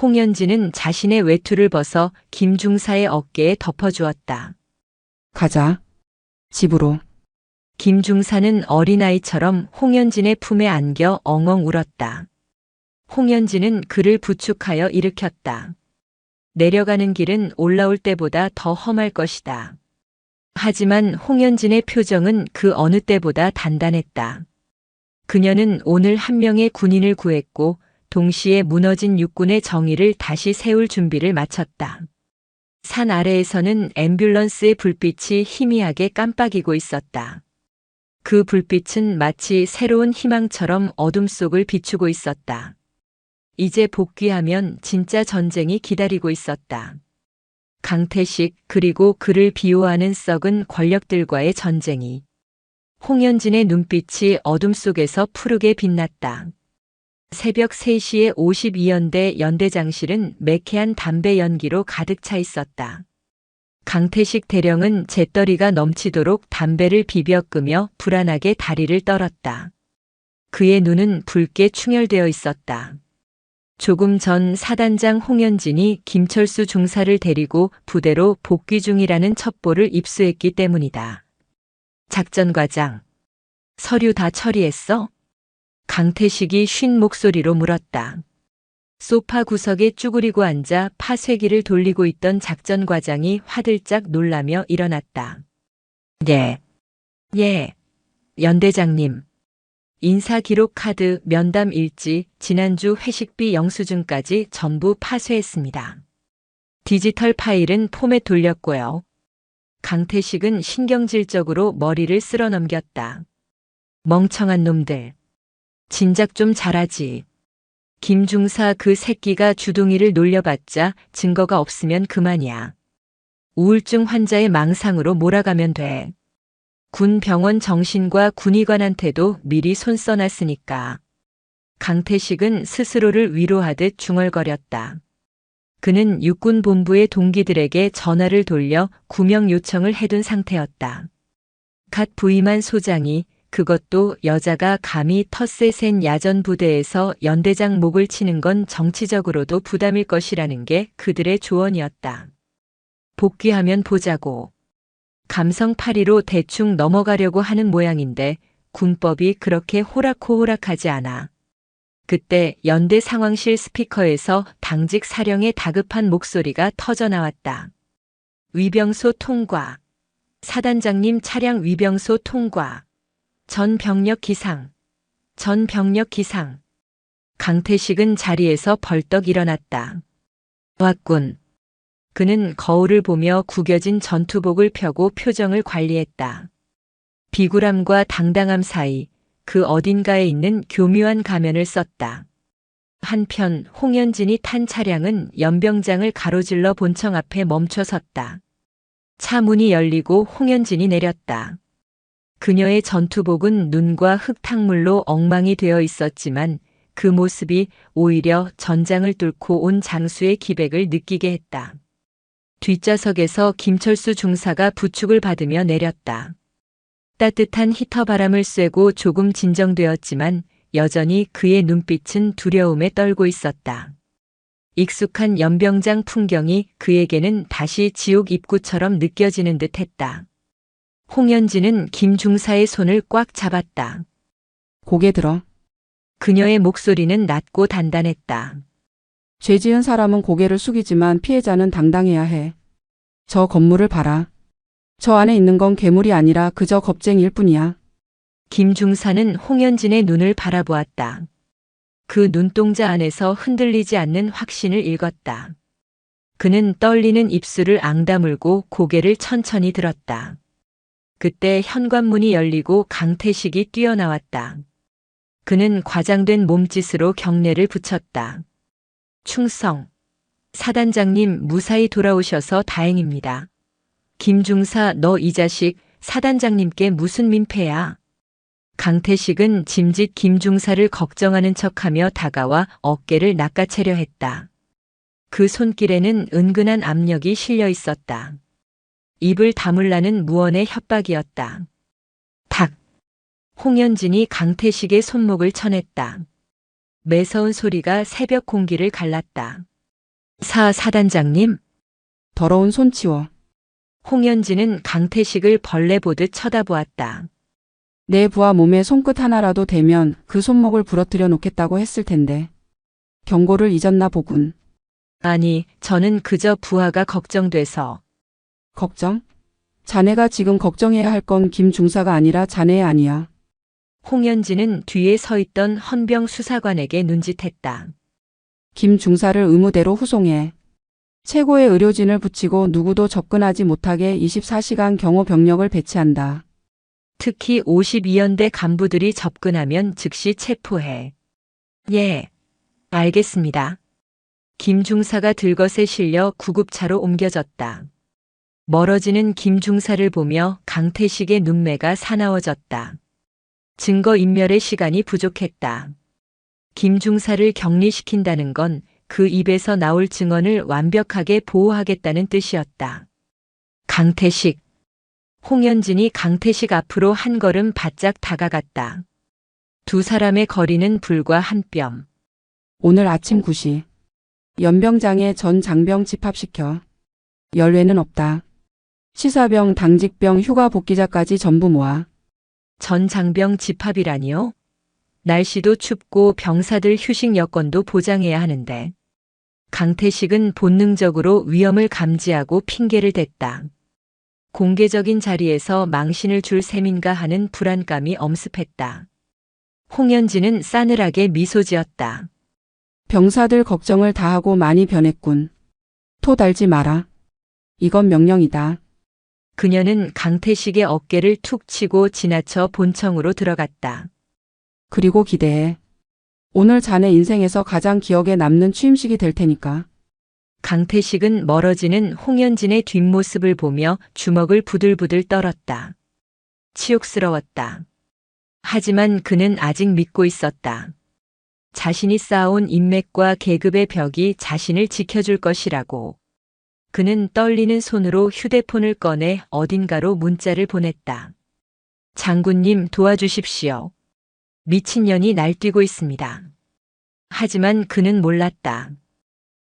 홍현진은 자신의 외투를 벗어 김중사의 어깨에 덮어주었다. 가자. 집으로. 김중사는 어린아이처럼 홍현진의 품에 안겨 엉엉 울었다. 홍현진은 그를 부축하여 일으켰다. 내려가는 길은 올라올 때보다 더 험할 것이다. 하지만 홍현진의 표정은 그 어느 때보다 단단했다. 그녀는 오늘 한 명의 군인을 구했고 동시에 무너진 육군의 정의를 다시 세울 준비를 마쳤다. 산 아래에서는 앰뷸런스의 불빛이 희미하게 깜빡이고 있었다. 그 불빛은 마치 새로운 희망처럼 어둠 속을 비추고 있었다. 이제 복귀하면 진짜 전쟁이 기다리고 있었다. 강태식 그리고 그를 비호하는 썩은 권력들과의 전쟁이. 홍현진의 눈빛이 어둠 속에서 푸르게 빛났다. 새벽 3시에 52연대 연대장실은 매캐한 담배 연기로 가득 차 있었다. 강태식 대령은 재떨이가 넘치도록 담배를 비벼 끄며 불안하게 다리를 떨었다. 그의 눈은 붉게 충혈되어 있었다. 조금 전 사단장 홍현진이 김철수 중사를 데리고 부대로 복귀 중이라는 첩보를 입수했기 때문이다. 작전과장. 서류 다 처리했어? 강태식이 쉰 목소리로 물었다. 소파 구석에 쭈그리고 앉아 파쇄기를 돌리고 있던 작전과장이 화들짝 놀라며 일어났다. 예. 예. 연대장님. 인사기록 카드, 면담 일지, 지난주 회식비 영수증까지 전부 파쇄했습니다. 디지털 파일은 폼에 돌렸고요. 강태식은 신경질적으로 머리를 쓸어 넘겼다. 멍청한 놈들. 진작 좀 잘하지. 김중사 그 새끼가 주둥이를 놀려봤자 증거가 없으면 그만이야. 우울증 환자의 망상으로 몰아가면 돼. 군 병원 정신과 군의관한테도 미리 손 써놨으니까. 강태식은 스스로를 위로하듯 중얼거렸다. 그는 육군 본부의 동기들에게 전화를 돌려 구명 요청을 해둔 상태였다. 갓 부임한 소장이 그것도 여자가 감히 텃세 센 야전 부대에서 연대장 목을 치는 건 정치적으로도 부담일 것이라는 게 그들의 조언이었다. 복귀하면 보자고. 감성파리로 대충 넘어가려고 하는 모양인데 군법이 그렇게 호락호락하지 않아. 그때 연대 상황실 스피커에서 당직 사령의 다급한 목소리가 터져나왔다. 위병소 통과. 사단장님 차량 위병소 통과. 전 병력 기상. 전 병력 기상. 강태식은 자리에서 벌떡 일어났다. 왔군. 그는 거울을 보며 구겨진 전투복을 펴고 표정을 관리했다. 비굴함과 당당함 사이 그 어딘가에 있는 교묘한 가면을 썼다. 한편 홍현진이 탄 차량은 연병장을 가로질러 본청 앞에 멈춰 섰다. 차 문이 열리고 홍현진이 내렸다. 그녀의 전투복은 눈과 흙탕물로 엉망이 되어 있었지만 그 모습이 오히려 전장을 뚫고 온 장수의 기백을 느끼게 했다. 뒷좌석에서 김철수 중사가 부축을 받으며 내렸다. 따뜻한 히터 바람을 쐬고 조금 진정되었지만 여전히 그의 눈빛은 두려움에 떨고 있었다. 익숙한 연병장 풍경이 그에게는 다시 지옥 입구처럼 느껴지는 듯 했다. 홍현진은 김중사의 손을 꽉 잡았다. 고개 들어. 그녀의 목소리는 낮고 단단했다. 죄 지은 사람은 고개를 숙이지만 피해자는 당당해야 해. 저 건물을 봐라. 저 안에 있는 건 괴물이 아니라 그저 겁쟁이일 뿐이야. 김 중사는 홍현진의 눈을 바라보았다. 그 눈동자 안에서 흔들리지 않는 확신을 읽었다. 그는 떨리는 입술을 앙다물고 고개를 천천히 들었다. 그때 현관문이 열리고 강태식이 뛰어나왔다. 그는 과장된 몸짓으로 경례를 붙였다. 충성. 사단장님 무사히 돌아오셔서 다행입니다. 김중사 너 이 자식 사단장님께 무슨 민폐야. 강태식은 짐짓 김중사를 걱정하는 척하며 다가와 어깨를 낚아채려 했다. 그 손길에는 은근한 압력이 실려 있었다. 입을 다물라는 무언의 협박이었다. 탁! 홍현진이 강태식의 손목을 쳐냈다. 매서운 소리가 새벽 공기를 갈랐다. 사단장님. 더러운 손 치워. 홍현진은 강태식을 벌레 보듯 쳐다보았다. 내 부하 몸에 손끝 하나라도 대면 그 손목을 부러뜨려 놓겠다고 했을 텐데. 경고를 잊었나 보군. 아니, 저는 그저 부하가 걱정돼서. 걱정? 자네가 지금 걱정해야 할 건 김 중사가 아니라 자네 아니야. 홍현진은 뒤에 서 있던 헌병 수사관에게 눈짓했다. 김 중사를 의무대로 후송해. 최고의 의료진을 붙이고 누구도 접근하지 못하게 24시간 경호 병력을 배치한다. 특히 52연대 간부들이 접근하면 즉시 체포해. 예, 알겠습니다. 김 중사가 들것에 실려 구급차로 옮겨졌다. 멀어지는 김 중사를 보며 강태식의 눈매가 사나워졌다. 증거인멸의 시간이 부족했다. 김 중사를 격리시킨다는 건 그 입에서 나올 증언을 완벽하게 보호하겠다는 뜻이었다. 강태식. 홍현진이 강태식 앞으로 한 걸음 바짝 다가갔다. 두 사람의 거리는 불과 한 뼘. 오늘 아침 9시. 연병장에 전 장병 집합시켜. 열외는 없다. 시사병, 당직병, 휴가 복귀자까지 전부 모아. 전 장병 집합이라니요? 날씨도 춥고 병사들 휴식 여건도 보장해야 하는데. 강태식은 본능적으로 위험을 감지하고 핑계를 댔다. 공개적인 자리에서 망신을 줄 셈인가 하는 불안감이 엄습했다. 홍현진은 싸늘하게 미소 지었다. 병사들 걱정을 다하고 많이 변했군. 토 달지 마라. 이건 명령이다. 그녀는 강태식의 어깨를 툭 치고 지나쳐 본청으로 들어갔다. 그리고 기대해. 오늘 자네 인생에서 가장 기억에 남는 취임식이 될 테니까. 강태식은 멀어지는 홍현진의 뒷모습을 보며 주먹을 부들부들 떨었다. 치욕스러웠다. 하지만 그는 아직 믿고 있었다. 자신이 쌓아온 인맥과 계급의 벽이 자신을 지켜줄 것이라고. 그는 떨리는 손으로 휴대폰을 꺼내 어딘가로 문자를 보냈다. 장군님 도와주십시오. 미친년이 날뛰고 있습니다. 하지만 그는 몰랐다.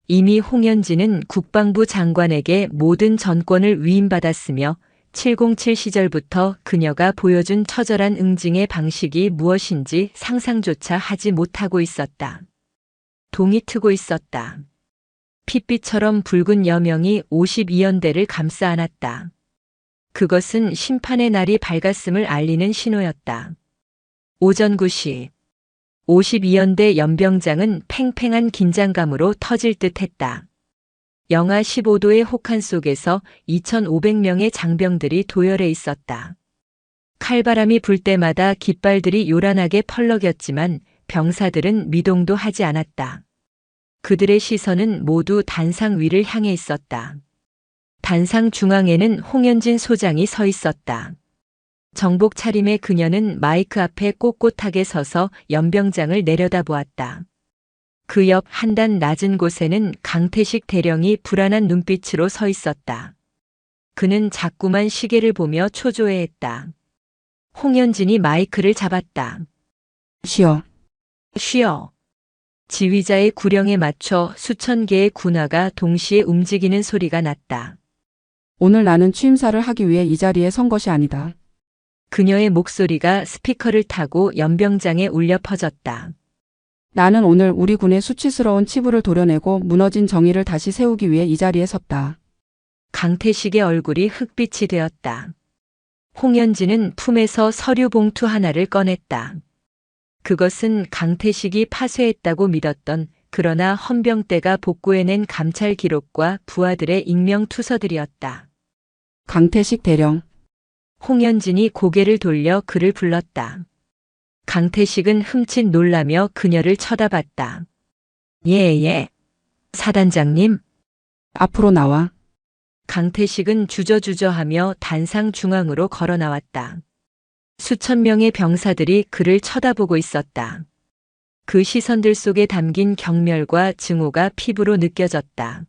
이미 홍현진은 국방부 장관에게 모든 전권을 위임받았으며 707 시절부터 그녀가 보여준 처절한 응징의 방식이 무엇인지 상상조차 하지 못하고 있었다. 동이 트고 있었다. 핏빛처럼 붉은 여명이 52연대를 감싸 안았다. 그것은 심판의 날이 밝았음을 알리는 신호였다. 오전 9시 52연대 연병장은 팽팽한 긴장감으로 터질 듯했다. 영하 15도의 혹한 속에서 2,500명의 장병들이 도열해 있었다. 칼바람이 불 때마다 깃발들이 요란하게 펄럭였지만 병사들은 미동도 하지 않았다. 그들의 시선은 모두 단상 위를 향해 있었다. 단상 중앙에는 홍현진 소장이 서 있었다. 정복 차림의 그녀는 마이크 앞에 꼿꼿하게 서서 연병장을 내려다보았다. 그 옆 한 단 낮은 곳에는 강태식 대령이 불안한 눈빛으로 서 있었다. 그는 자꾸만 시계를 보며 초조해했다. 홍현진이 마이크를 잡았다. 쉬어. 쉬어. 지휘자의 구령에 맞춰 수천 개의 군화가 동시에 움직이는 소리가 났다. 오늘 나는 취임사를 하기 위해 이 자리에 선 것이 아니다. 그녀의 목소리가 스피커를 타고 연병장에 울려 퍼졌다. 나는 오늘 우리 군의 수치스러운 치부를 도려내고 무너진 정의를 다시 세우기 위해 이 자리에 섰다. 강태식의 얼굴이 흑빛이 되었다. 홍현진은 품에서 서류 봉투 하나를 꺼냈다. 그것은 강태식이 파쇄했다고 믿었던 그러나 헌병대가 복구해낸 감찰 기록과 부하들의 익명 투서들이었다. 강태식 대령. 홍현진이 고개를 돌려 그를 불렀다. 강태식은 흠칫 놀라며 그녀를 쳐다봤다. 예. 사단장님. 앞으로 나와. 강태식은 주저주저하며 단상 중앙으로 걸어 나왔다. 수천 명의 병사들이 그를 쳐다보고 있었다. 그 시선들 속에 담긴 경멸과 증오가 피부로 느껴졌다.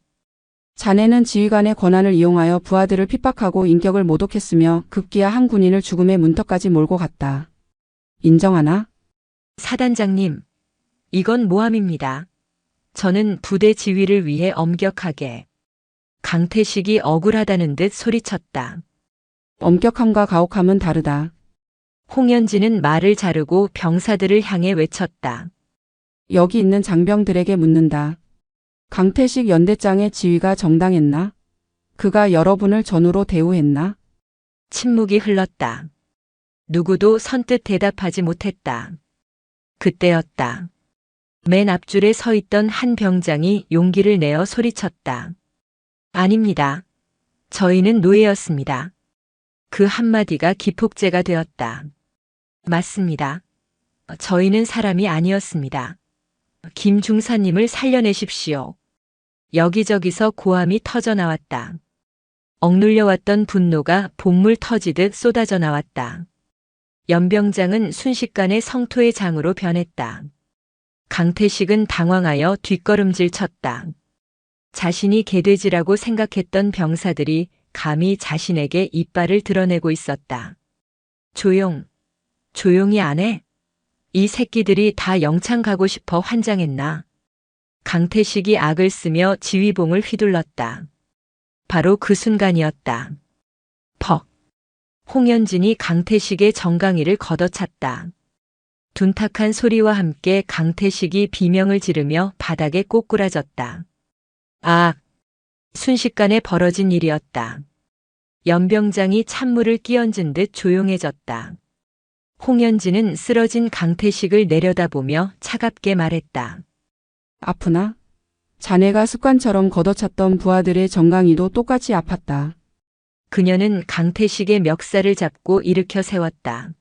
자네는 지휘관의 권한을 이용하여 부하들을 핍박하고 인격을 모독했으며 급기야 한 군인을 죽음의 문턱까지 몰고 갔다. 인정하나? 사단장님, 이건 모함입니다. 저는 부대 지휘를 위해 엄격하게. 강태식이 억울하다는 듯 소리쳤다. 엄격함과 가혹함은 다르다. 홍현진은 말을 자르고 병사들을 향해 외쳤다. 여기 있는 장병들에게 묻는다. 강태식 연대장의 지휘가 정당했나? 그가 여러분을 전우로 대우했나? 침묵이 흘렀다. 누구도 선뜻 대답하지 못했다. 그때였다. 맨 앞줄에 서 있던 한 병장이 용기를 내어 소리쳤다. 아닙니다. 저희는 노예였습니다. 그 한마디가 기폭제가 되었다. 맞습니다. 저희는 사람이 아니었습니다. 김 중사님을 살려내십시오. 여기저기서 고함이 터져 나왔다. 억눌려왔던 분노가 본물 터지듯 쏟아져 나왔다. 연병장은 순식간에 성토의 장으로 변했다. 강태식은 당황하여 뒷걸음질 쳤다. 자신이 개돼지라고 생각했던 병사들이 감히 자신에게 이빨을 드러내고 있었다. 조용히 안 해? 이 새끼들이 다 영창 가고 싶어 환장했나? 강태식이 악을 쓰며 지휘봉을 휘둘렀다. 바로 그 순간이었다. 퍽. 홍현진이 강태식의 정강이를 걷어찼다. 둔탁한 소리와 함께 강태식이 비명을 지르며 바닥에 꼬꾸라졌다. 아! 순식간에 벌어진 일이었다. 연병장이 찬물을 끼얹은 듯 조용해졌다. 홍현진은 쓰러진 강태식을 내려다보며 차갑게 말했다. 아프나? 자네가 습관처럼 걷어찼던 부하들의 정강이도 똑같이 아팠다. 그녀는 강태식의 멱살을 잡고 일으켜 세웠다.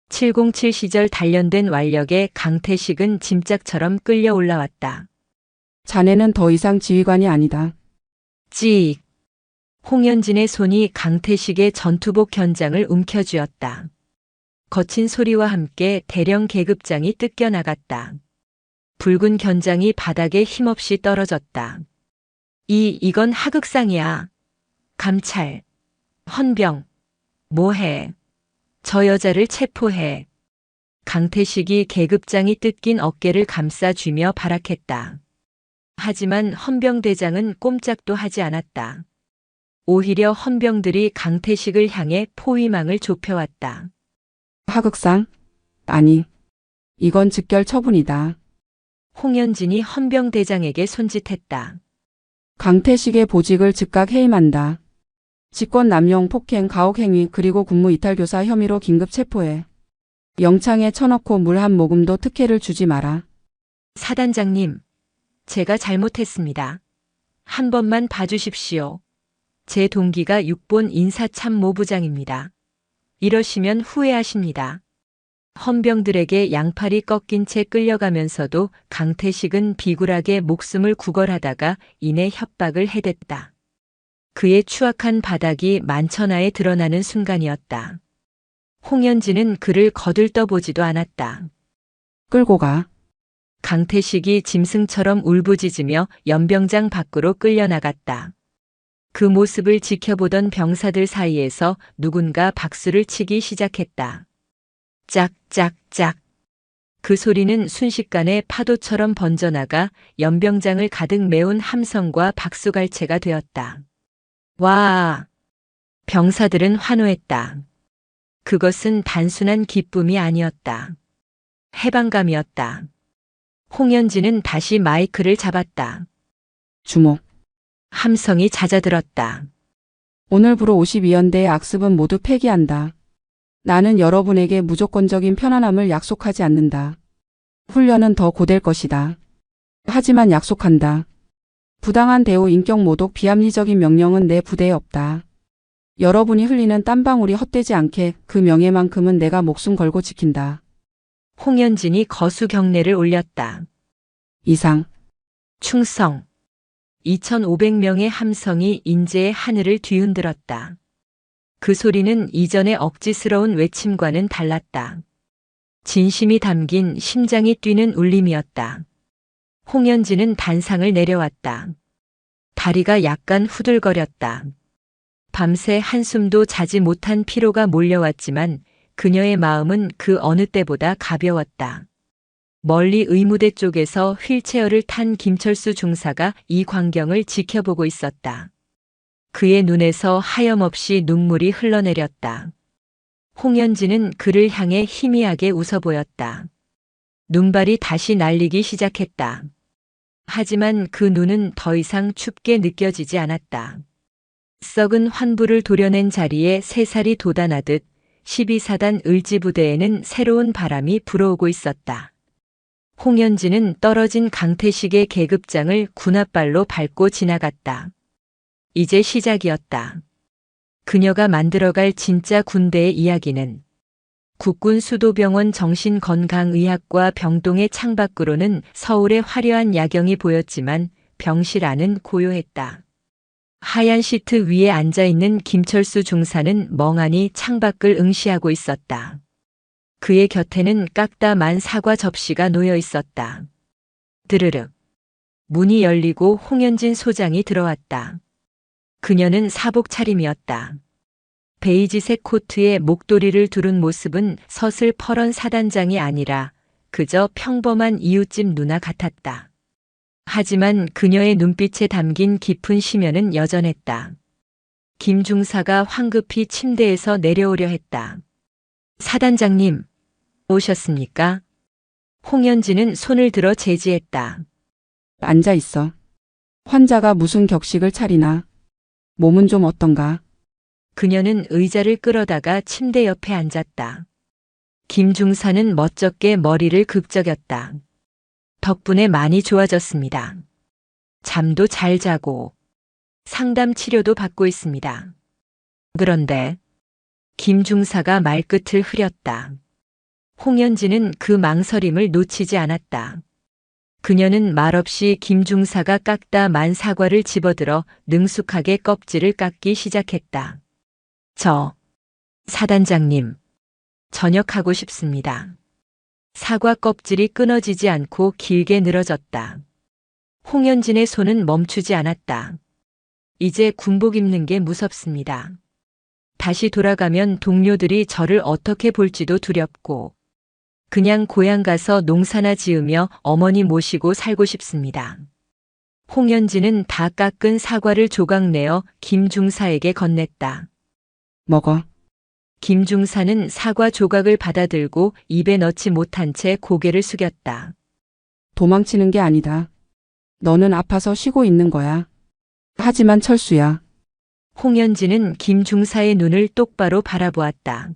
707 시절 단련된 완력에 강태식은 짐짝처럼 끌려 올라왔다. 자네는 더 이상 지휘관이 아니다. 찍! 홍현진의 손이 강태식의 전투복 견장을 움켜쥐었다. 거친 소리와 함께 대령 계급장이 뜯겨나갔다. 붉은 견장이 바닥에 힘없이 떨어졌다. 이건 하극상이야. 감찰. 헌병. 뭐해. 저 여자를 체포해. 강태식이 계급장이 뜯긴 어깨를 감싸쥐며 발악했다. 하지만 헌병대장은 꼼짝도 하지 않았다. 오히려 헌병들이 강태식을 향해 포위망을 좁혀왔다. 하극상? 아니. 이건 즉결 처분이다. 홍현진이 헌병대장에게 손짓했다. 강태식의 보직을 즉각 해임한다. 직권 남용, 폭행, 가혹행위 그리고 군무 이탈교사 혐의로 긴급 체포해. 영창에 쳐넣고 물 한 모금도 특혜를 주지 마라. 사단장님, 제가 잘못했습니다. 한 번만 봐주십시오. 제 동기가 6본 인사참모부장입니다. 이러시면 후회하십니다. 헌병들에게 양팔이 꺾인 채 끌려가면서도 강태식은 비굴하게 목숨을 구걸하다가 이내 협박을 해댔다. 그의 추악한 바닥이 만천하에 드러나는 순간이었다. 홍현진은 그를 거들떠보지도 않았다. 끌고 가. 강태식이 짐승처럼 울부짖으며 연병장 밖으로 끌려나갔다. 그 모습을 지켜보던 병사들 사이에서 누군가 박수를 치기 시작했다. 짝짝짝. 그 소리는 순식간에 파도처럼 번져나가 연병장을 가득 메운 함성과 박수갈채가 되었다. 와! 병사들은 환호했다. 그것은 단순한 기쁨이 아니었다. 해방감이었다. 홍현진은 다시 마이크를 잡았다. 주목. 함성이 잦아들었다. 오늘부로 52연대의 악습은 모두 폐기한다. 나는 여러분에게 무조건적인 편안함을 약속하지 않는다. 훈련은 더 고될 것이다. 하지만 약속한다. 부당한 대우, 인격 모독, 비합리적인 명령은 내 부대에 없다. 여러분이 흘리는 땀방울이 헛되지 않게 그 명예만큼은 내가 목숨 걸고 지킨다. 홍현진이 거수 경례를 올렸다. 이상. 충성. 2,500명의 함성이 인제의 하늘을 뒤흔들었다. 그 소리는 이전의 억지스러운 외침과는 달랐다. 진심이 담긴 심장이 뛰는 울림이었다. 홍현진은 단상을 내려왔다. 다리가 약간 후들거렸다. 밤새 한숨도 자지 못한 피로가 몰려왔지만 그녀의 마음은 그 어느 때보다 가벼웠다. 멀리 의무대 쪽에서 휠체어를 탄 김철수 중사가 이 광경을 지켜보고 있었다. 그의 눈에서 하염없이 눈물이 흘러내렸다. 홍현진은 그를 향해 희미하게 웃어 보였다. 눈발이 다시 날리기 시작했다. 하지만 그 눈은 더 이상 춥게 느껴지지 않았다. 썩은 환부를 도려낸 자리에 새살이 돋아나듯 12사단 을지부대에는 새로운 바람이 불어오고 있었다. 홍현진은 떨어진 강태식의 계급장을 군홧발로 밟고 지나갔다. 이제 시작이었다. 그녀가 만들어갈 진짜 군대의 이야기는 국군 수도병원 정신건강의학과 병동의 창밖으로는 서울의 화려한 야경이 보였지만 병실 안은 고요했다. 하얀 시트 위에 앉아있는 김철수 중사는 멍하니 창밖을 응시하고 있었다. 그의 곁에는 깎다 만 사과 접시가 놓여 있었다. 드르륵. 문이 열리고 홍현진 소장이 들어왔다. 그녀는 사복 차림이었다. 베이지색 코트에 목도리를 두른 모습은 서슬퍼런 사단장이 아니라 그저 평범한 이웃집 누나 같았다. 하지만 그녀의 눈빛에 담긴 깊은 심연은 여전했다. 김 중사가 황급히 침대에서 내려오려 했다. 사단장님, 오셨습니까? 홍현진은 손을 들어 제지했다. 앉아 있어. 환자가 무슨 격식을 차리나. 몸은 좀 어떤가? 그녀는 의자를 끌어다가 침대 옆에 앉았다. 김 중사는 멋쩍게 머리를 극적였다. 덕분에 많이 좋아졌습니다. 잠도 잘 자고 상담 치료도 받고 있습니다. 그런데 김 중사가 말끝을 흐렸다. 홍현진은 그 망설임을 놓치지 않았다. 그녀는 말없이 김 중사가 깎다 만 사과를 집어들어 능숙하게 껍질을 깎기 시작했다. 사단장님, 전역하고 싶습니다. 사과 껍질이 끊어지지 않고 길게 늘어졌다. 홍현진의 손은 멈추지 않았다. 이제 군복 입는 게 무섭습니다. 다시 돌아가면 동료들이 저를 어떻게 볼지도 두렵고 그냥 고향 가서 농사나 지으며 어머니 모시고 살고 싶습니다. 홍현진은 다 깎은 사과를 조각 내어 김 중사에게 건넸다. 먹어. 김 중사는 사과 조각을 받아들고 입에 넣지 못한 채 고개를 숙였다. 도망치는 게 아니다. 너는 아파서 쉬고 있는 거야. 하지만 철수야. 홍현진은 김 중사의 눈을 똑바로 바라보았다.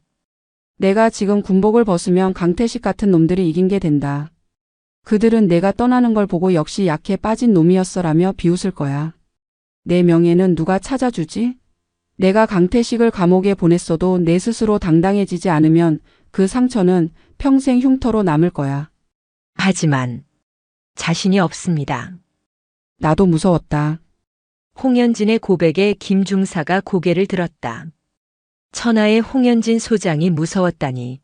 내가 지금 군복을 벗으면 강태식 같은 놈들이 이긴 게 된다. 그들은 내가 떠나는 걸 보고 역시 약해 빠진 놈이었어라며 비웃을 거야. 내 명예는 누가 찾아주지? 내가 강태식을 감옥에 보냈어도 내 스스로 당당해지지 않으면 그 상처는 평생 흉터로 남을 거야. 하지만 자신이 없습니다. 나도 무서웠다. 홍현진의 고백에 김 중사가 고개를 들었다. 천하의 홍현진 소장이 무서웠다니.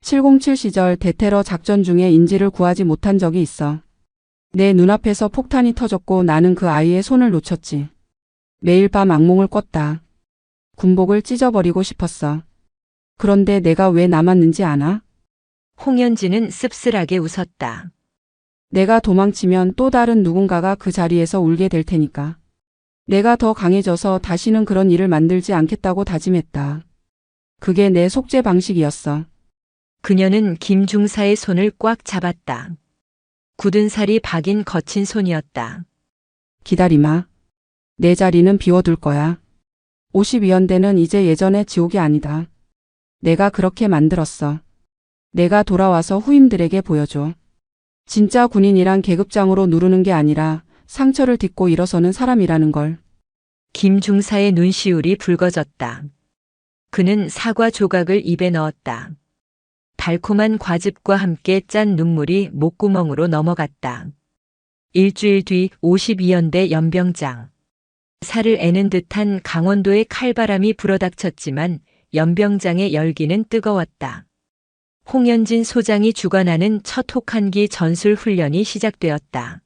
707 시절 대테러 작전 중에 인지를 구하지 못한 적이 있어. 내 눈앞에서 폭탄이 터졌고 나는 그 아이의 손을 놓쳤지. 매일 밤 악몽을 꿨다. 군복을 찢어버리고 싶었어. 그런데 내가 왜 남았는지 아나? 홍현진은 씁쓸하게 웃었다. 내가 도망치면 또 다른 누군가가 그 자리에서 울게 될 테니까. 내가 더 강해져서 다시는 그런 일을 만들지 않겠다고 다짐했다. 그게 내 속죄 방식이었어. 그녀는 김 중사의 손을 꽉 잡았다. 굳은 살이 박인 거친 손이었다. 기다리마. 내 자리는 비워둘 거야. 52연대는 이제 예전의 지옥이 아니다. 내가 그렇게 만들었어. 내가 돌아와서 후임들에게 보여줘. 진짜 군인이란 계급장으로 누르는 게 아니라 상처를 딛고 일어서는 사람이라는 걸. 김 중사의 눈시울이 붉어졌다. 그는 사과 조각을 입에 넣었다. 달콤한 과즙과 함께 짠 눈물이 목구멍으로 넘어갔다. 일주일 뒤 52연대 연병장. 살을 애는 듯한 강원도의 칼바람이 불어닥쳤지만 연병장의 열기는 뜨거웠다. 홍연진 소장이 주관하는 첫 혹한기 전술 훈련이 시작되었다.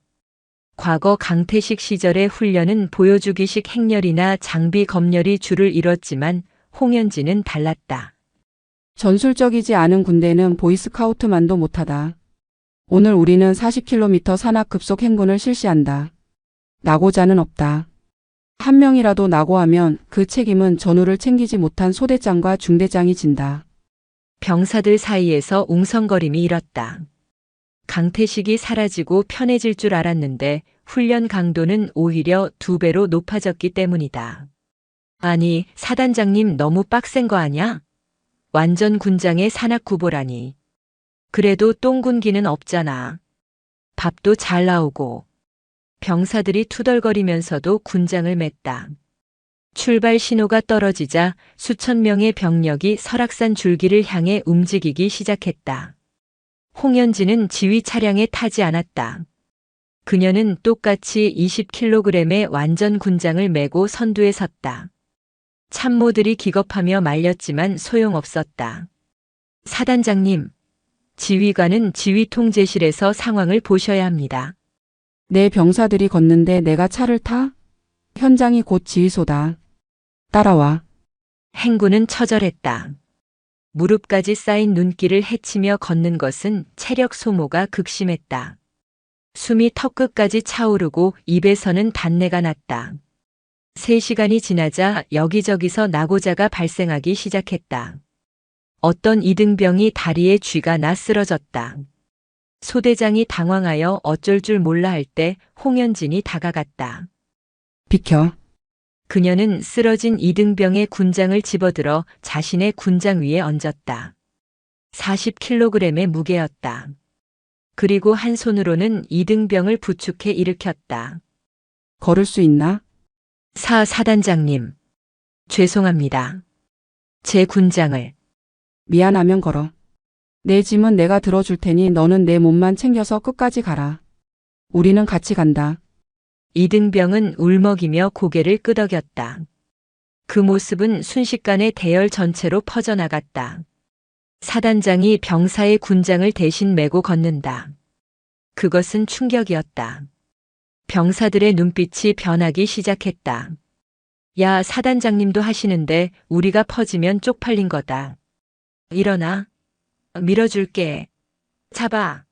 과거 강태식 시절의 훈련은 보여주기식 행렬이나 장비 검열이 주를 이뤘지만 홍연진은 달랐다. 전술적이지 않은 군대는 보이스카우트만도 못하다. 오늘 우리는 40km 산악 급속 행군을 실시한다. 낙오자는 없다. 한 명이라도 낙오하면 그 책임은 전우를 챙기지 못한 소대장과 중대장이 진다. 병사들 사이에서 웅성거림이 일었다. 강태식이 사라지고 편해질 줄 알았는데 훈련 강도는 오히려 2배로 높아졌기 때문이다. 아니, 사단장님 너무 빡센 거 아냐? 완전 군장의 산악구보라니. 그래도 똥군기는 없잖아. 밥도 잘 나오고. 병사들이 투덜거리면서도 군장을 맸다. 출발 신호가 떨어지자 수천 명의 병력이 설악산 줄기를 향해 움직이기 시작했다. 홍연진은 지휘 차량에 타지 않았다. 그녀는 똑같이 20kg의 완전 군장을 메고 선두에 섰다. 참모들이 기겁하며 말렸지만 소용없었다. 사단장님, 지휘관은 지휘통제실에서 상황을 보셔야 합니다. 내 병사들이 걷는데 내가 차를 타? 현장이 곧 지휘소다. 따라와. 행군은 처절했다. 무릎까지 쌓인 눈길을 헤치며 걷는 것은 체력 소모가 극심했다. 숨이 턱끝까지 차오르고 입에서는 단내가 났다. 3시간이 지나자 여기저기서 낙오자가 발생하기 시작했다. 어떤 이등병이 다리에 쥐가 나 쓰러졌다. 소대장이 당황하여 어쩔 줄 몰라 할 때 홍연진이 다가갔다. 비켜. 그녀는 쓰러진 이등병의 군장을 집어들어 자신의 군장 위에 얹었다. 40kg의 무게였다. 그리고 한 손으로는 이등병을 부축해 일으켰다. 걸을 수 있나? 사단장님. 죄송합니다. 제 군장을. 미안하면 걸어. 내 짐은 내가 들어줄 테니 너는 내 몸만 챙겨서 끝까지 가라. 우리는 같이 간다. 이등병은 울먹이며 고개를 끄덕였다. 그 모습은 순식간에 대열 전체로 퍼져나갔다. 사단장이 병사의 군장을 대신 메고 걷는다. 그것은 충격이었다. 병사들의 눈빛이 변하기 시작했다. 야, 사단장님도 하시는데 우리가 퍼지면 쪽팔린 거다. 일어나. 밀어줄게. 잡아.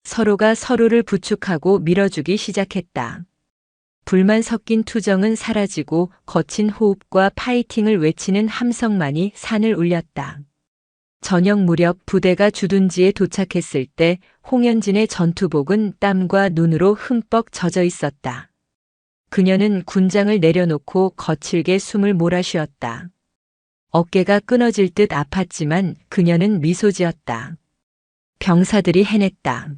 서로가 서로를 부축하고 밀어주기 시작했다. 불만 섞인 투정은 사라지고 거친 호흡과 파이팅을 외치는 함성만이 산을 울렸다. 저녁 무렵 부대가 주둔지에 도착했을 때 홍연진의 전투복은 땀과 눈으로 흠뻑 젖어 있었다. 그녀는 군장을 내려놓고 거칠게 숨을 몰아쉬었다. 어깨가 끊어질 듯 아팠지만 그녀는 미소 지었다. 병사들이 해냈다.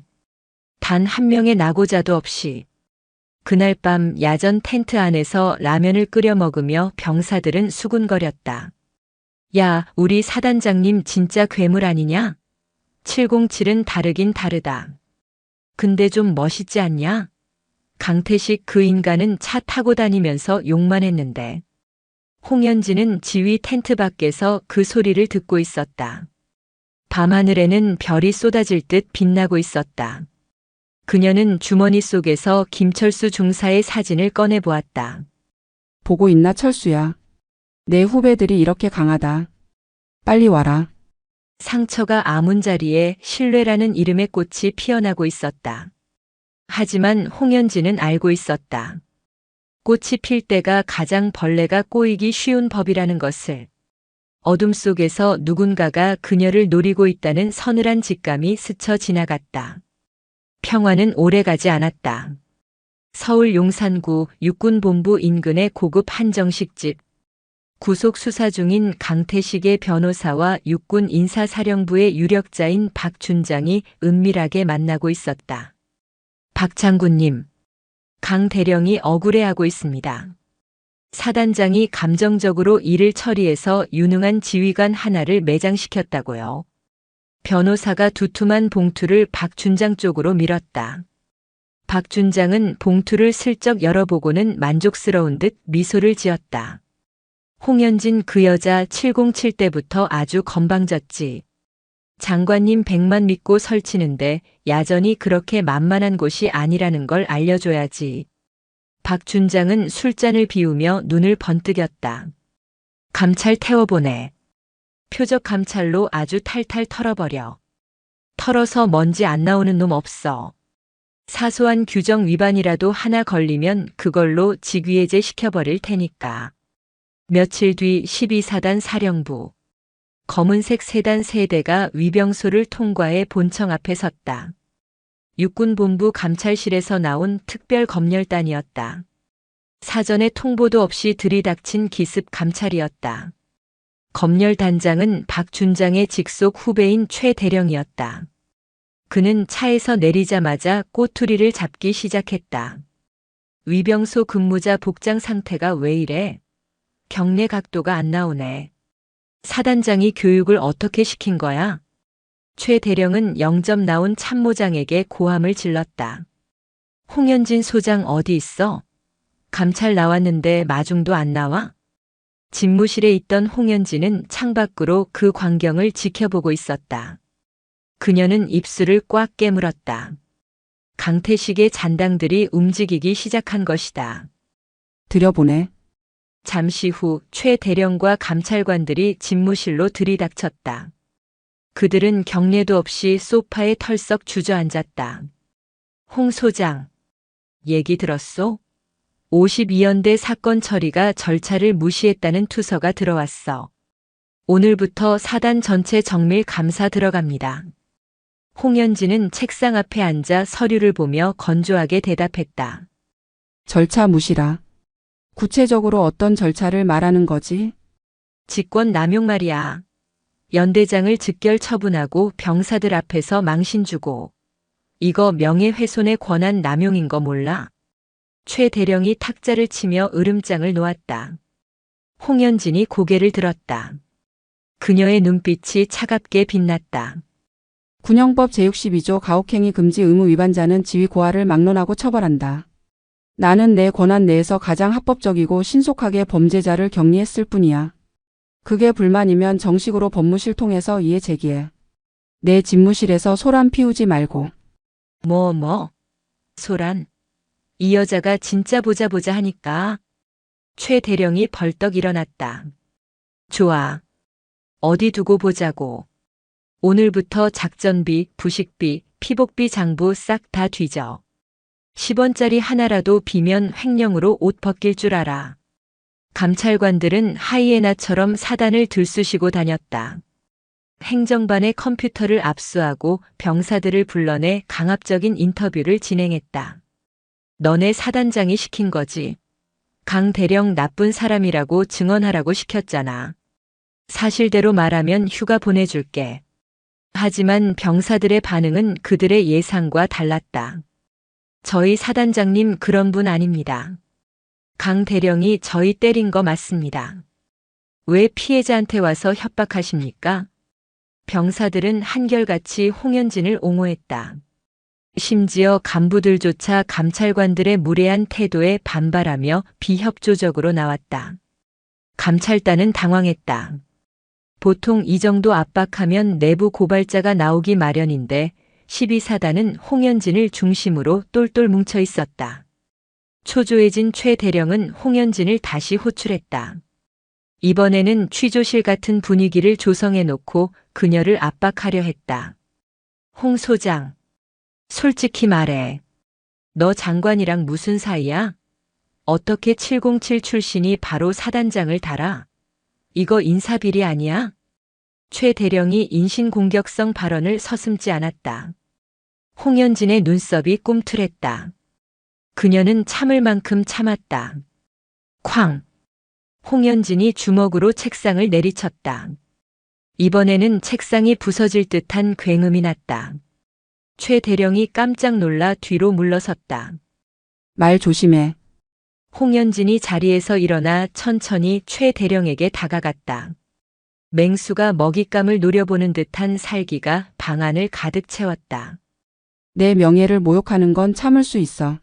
단 한 명의 낙오자도 없이. 그날 밤 야전 텐트 안에서 라면을 끓여 먹으며 병사들은 수군거렸다. 야, 우리 사단장님 진짜 괴물 아니냐? 707은 다르긴 다르다. 근데 좀 멋있지 않냐? 강태식 그 인간은 차 타고 다니면서 욕만 했는데. 홍연진은 지휘 텐트 밖에서 그 소리를 듣고 있었다. 밤하늘에는 별이 쏟아질 듯 빛나고 있었다. 그녀는 주머니 속에서 김철수 중사의 사진을 꺼내 보았다. 보고 있나 철수야. 내 후배들이 이렇게 강하다. 빨리 와라. 상처가 아문 자리에 신뢰라는 이름의 꽃이 피어나고 있었다. 하지만 홍연진은 알고 있었다. 꽃이 필 때가 가장 벌레가 꼬이기 쉬운 법이라는 것을. 어둠 속에서 누군가가 그녀를 노리고 있다는 서늘한 직감이 스쳐 지나갔다. 평화는 오래가지 않았다. 서울 용산구 육군본부 인근의 고급 한정식집. 구속 수사 중인 강태식의 변호사와 육군 인사사령부의 유력자인 박 준장이 은밀하게 만나고 있었다. 박 장군님, 강 대령이 억울해하고 있습니다. 사단장이 감정적으로 일을 처리해서 유능한 지휘관 하나를 매장시켰다고요. 변호사가 두툼한 봉투를 박 준장 쪽으로 밀었다. 박 준장은 봉투를 슬쩍 열어보고는 만족스러운 듯 미소를 지었다. 홍현진 그 여자 707 때부터 아주 건방졌지. 장관님 100만 믿고 설치는데 야전이 그렇게 만만한 곳이 아니라는 걸 알려줘야지. 박 준장은 술잔을 비우며 눈을 번뜩였다. 감찰 태워보내. 표적 감찰로 아주 탈탈 털어버려. 털어서 먼지 안 나오는 놈 없어. 사소한 규정 위반이라도 하나 걸리면 그걸로 직위해제 시켜버릴 테니까. 며칠 뒤 12사단 사령부. 검은색 세단 3대가 위병소를 통과해 본청 앞에 섰다. 육군본부 감찰실에서 나온 특별검열단이었다. 사전에 통보도 없이 들이닥친 기습 감찰이었다. 검열단장은 박 준장의 직속 후배인 최 대령이었다. 그는 차에서 내리자마자 꼬투리를 잡기 시작했다. 위병소 근무자 복장 상태가 왜 이래? 경례 각도가 안 나오네. 사단장이 교육을 어떻게 시킨 거야? 최 대령은 0점 나온 참모장에게 고함을 질렀다. 홍현진 소장 어디 있어? 감찰 나왔는데 마중도 안 나와? 집무실에 있던 홍현진은 창밖으로 그 광경을 지켜보고 있었다. 그녀는 입술을 꽉 깨물었다. 강태식의 잔당들이 움직이기 시작한 것이다. 들여보내. 잠시 후 최 대령과 감찰관들이 집무실로 들이닥쳤다. 그들은 경례도 없이 소파에 털썩 주저앉았다. 홍 소장, 얘기 들었소? 52연대 사건 처리가 절차를 무시했다는 투서가 들어왔어. 오늘부터 사단 전체 정밀 감사 들어갑니다. 홍현진은 책상 앞에 앉아 서류를 보며 건조하게 대답했다. 절차 무시라. 구체적으로 어떤 절차를 말하는 거지? 직권 남용 말이야. 연대장을 즉결 처분하고 병사들 앞에서 망신 주고. 이거 명예훼손의 권한 남용인 거 몰라? 최 대령이 탁자를 치며 으름장을 놓았다. 홍현진이 고개를 들었다. 그녀의 눈빛이 차갑게 빛났다. 군형법 제62조 가혹행위 금지 의무 위반자는 지위 고하를 막론하고 처벌한다. 나는 내 권한 내에서 가장 합법적이고 신속하게 범죄자를 격리했을 뿐이야. 그게 불만이면 정식으로 법무실 통해서 이해 제기해. 내 집무실에서 소란 피우지 말고. 소란? 이 여자가 진짜 보자 하니까. 최 대령이 벌떡 일어났다. 좋아. 어디 두고 보자고. 오늘부터 작전비, 부식비, 피복비 장부 싹 다 뒤져. 10원짜리 하나라도 비면 횡령으로 옷 벗길 줄 알아. 감찰관들은 하이에나처럼 사단을 들쑤시고 다녔다. 행정반의 컴퓨터를 압수하고 병사들을 불러내 강압적인 인터뷰를 진행했다. 너네 사단장이 시킨 거지. 강 대령 나쁜 사람이라고 증언하라고 시켰잖아. 사실대로 말하면 휴가 보내줄게. 하지만 병사들의 반응은 그들의 예상과 달랐다. 저희 사단장님 그런 분 아닙니다. 강 대령이 저희 때린 거 맞습니다. 왜 피해자한테 와서 협박하십니까? 병사들은 한결같이 홍현진을 옹호했다. 심지어 간부들조차 감찰관들의 무례한 태도에 반발하며 비협조적으로 나왔다. 감찰단은 당황했다. 보통 이 정도 압박하면 내부 고발자가 나오기 마련인데 12사단은 홍현진을 중심으로 똘똘 뭉쳐 있었다. 초조해진 최 대령은 홍현진을 다시 호출했다. 이번에는 취조실 같은 분위기를 조성해 놓고 그녀를 압박하려 했다. 홍 소장, 솔직히 말해. 너 장관이랑 무슨 사이야? 어떻게 707 출신이 바로 사단장을 달아? 이거 인사비리 아니야? 최 대령이 인신공격성 발언을 서슴지 않았다. 홍현진의 눈썹이 꿈틀했다. 그녀는 참을 만큼 참았다. 쾅! 홍현진이 주먹으로 책상을 내리쳤다. 이번에는 책상이 부서질 듯한 굉음이 났다. 최 대령이 깜짝 놀라 뒤로 물러섰다. 말 조심해. 홍현진이 자리에서 일어나 천천히 최 대령에게 다가갔다. 맹수가 먹잇감을 노려보는 듯한 살기가 방 안을 가득 채웠다. 내 명예를 모욕하는 건 참을 수 있어.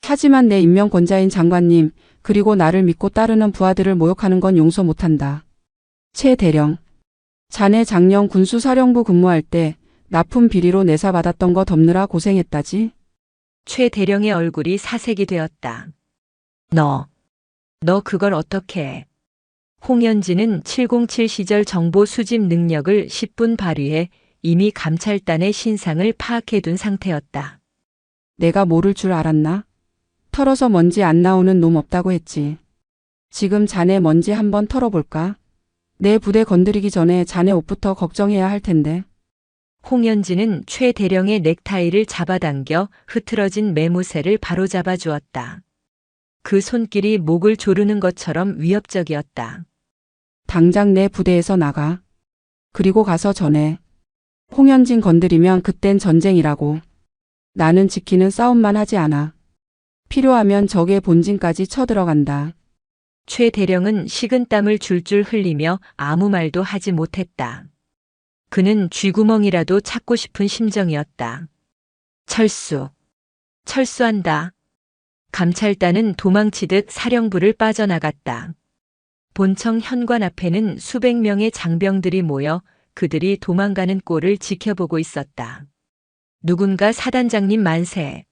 하지만 내 임명권자인 장관님, 그리고 나를 믿고 따르는 부하들을 모욕하는 건 용서 못한다. 최 대령. 자네 작년 군수사령부 근무할 때 납품 비리로 내사받았던 거 덮느라 고생했다지? 최 대령의 얼굴이 사색이 되었다. 너 그걸 어떻게 해? 홍현진은 707 시절 정보 수집 능력을 10분 발휘해 이미 감찰단의 신상을 파악해둔 상태였다. 내가 모를 줄 알았나? 털어서 먼지 안 나오는 놈 없다고 했지. 지금 자네 먼지 한번 털어볼까? 내 부대 건드리기 전에 자네 옷부터 걱정해야 할 텐데. 홍현진은 최 대령의 넥타이를 잡아당겨 흐트러진 매무새를 바로잡아 주었다. 그 손길이 목을 조르는 것처럼 위협적이었다. 당장 내 부대에서 나가. 그리고 가서 전해. 홍현진 건드리면 그땐 전쟁이라고. 나는 지키는 싸움만 하지 않아. 필요하면 적의 본진까지 쳐들어간다. 최 대령은 식은땀을 줄줄 흘리며 아무 말도 하지 못했다. 그는 쥐구멍이라도 찾고 싶은 심정이었다. 철수한다. 감찰단은 도망치듯 사령부를 빠져나갔다. 본청 현관 앞에는 수백 명의 장병들이 모여 그들이 도망가는 꼴을 지켜보고 있었다. 누군가 사단장님 만세를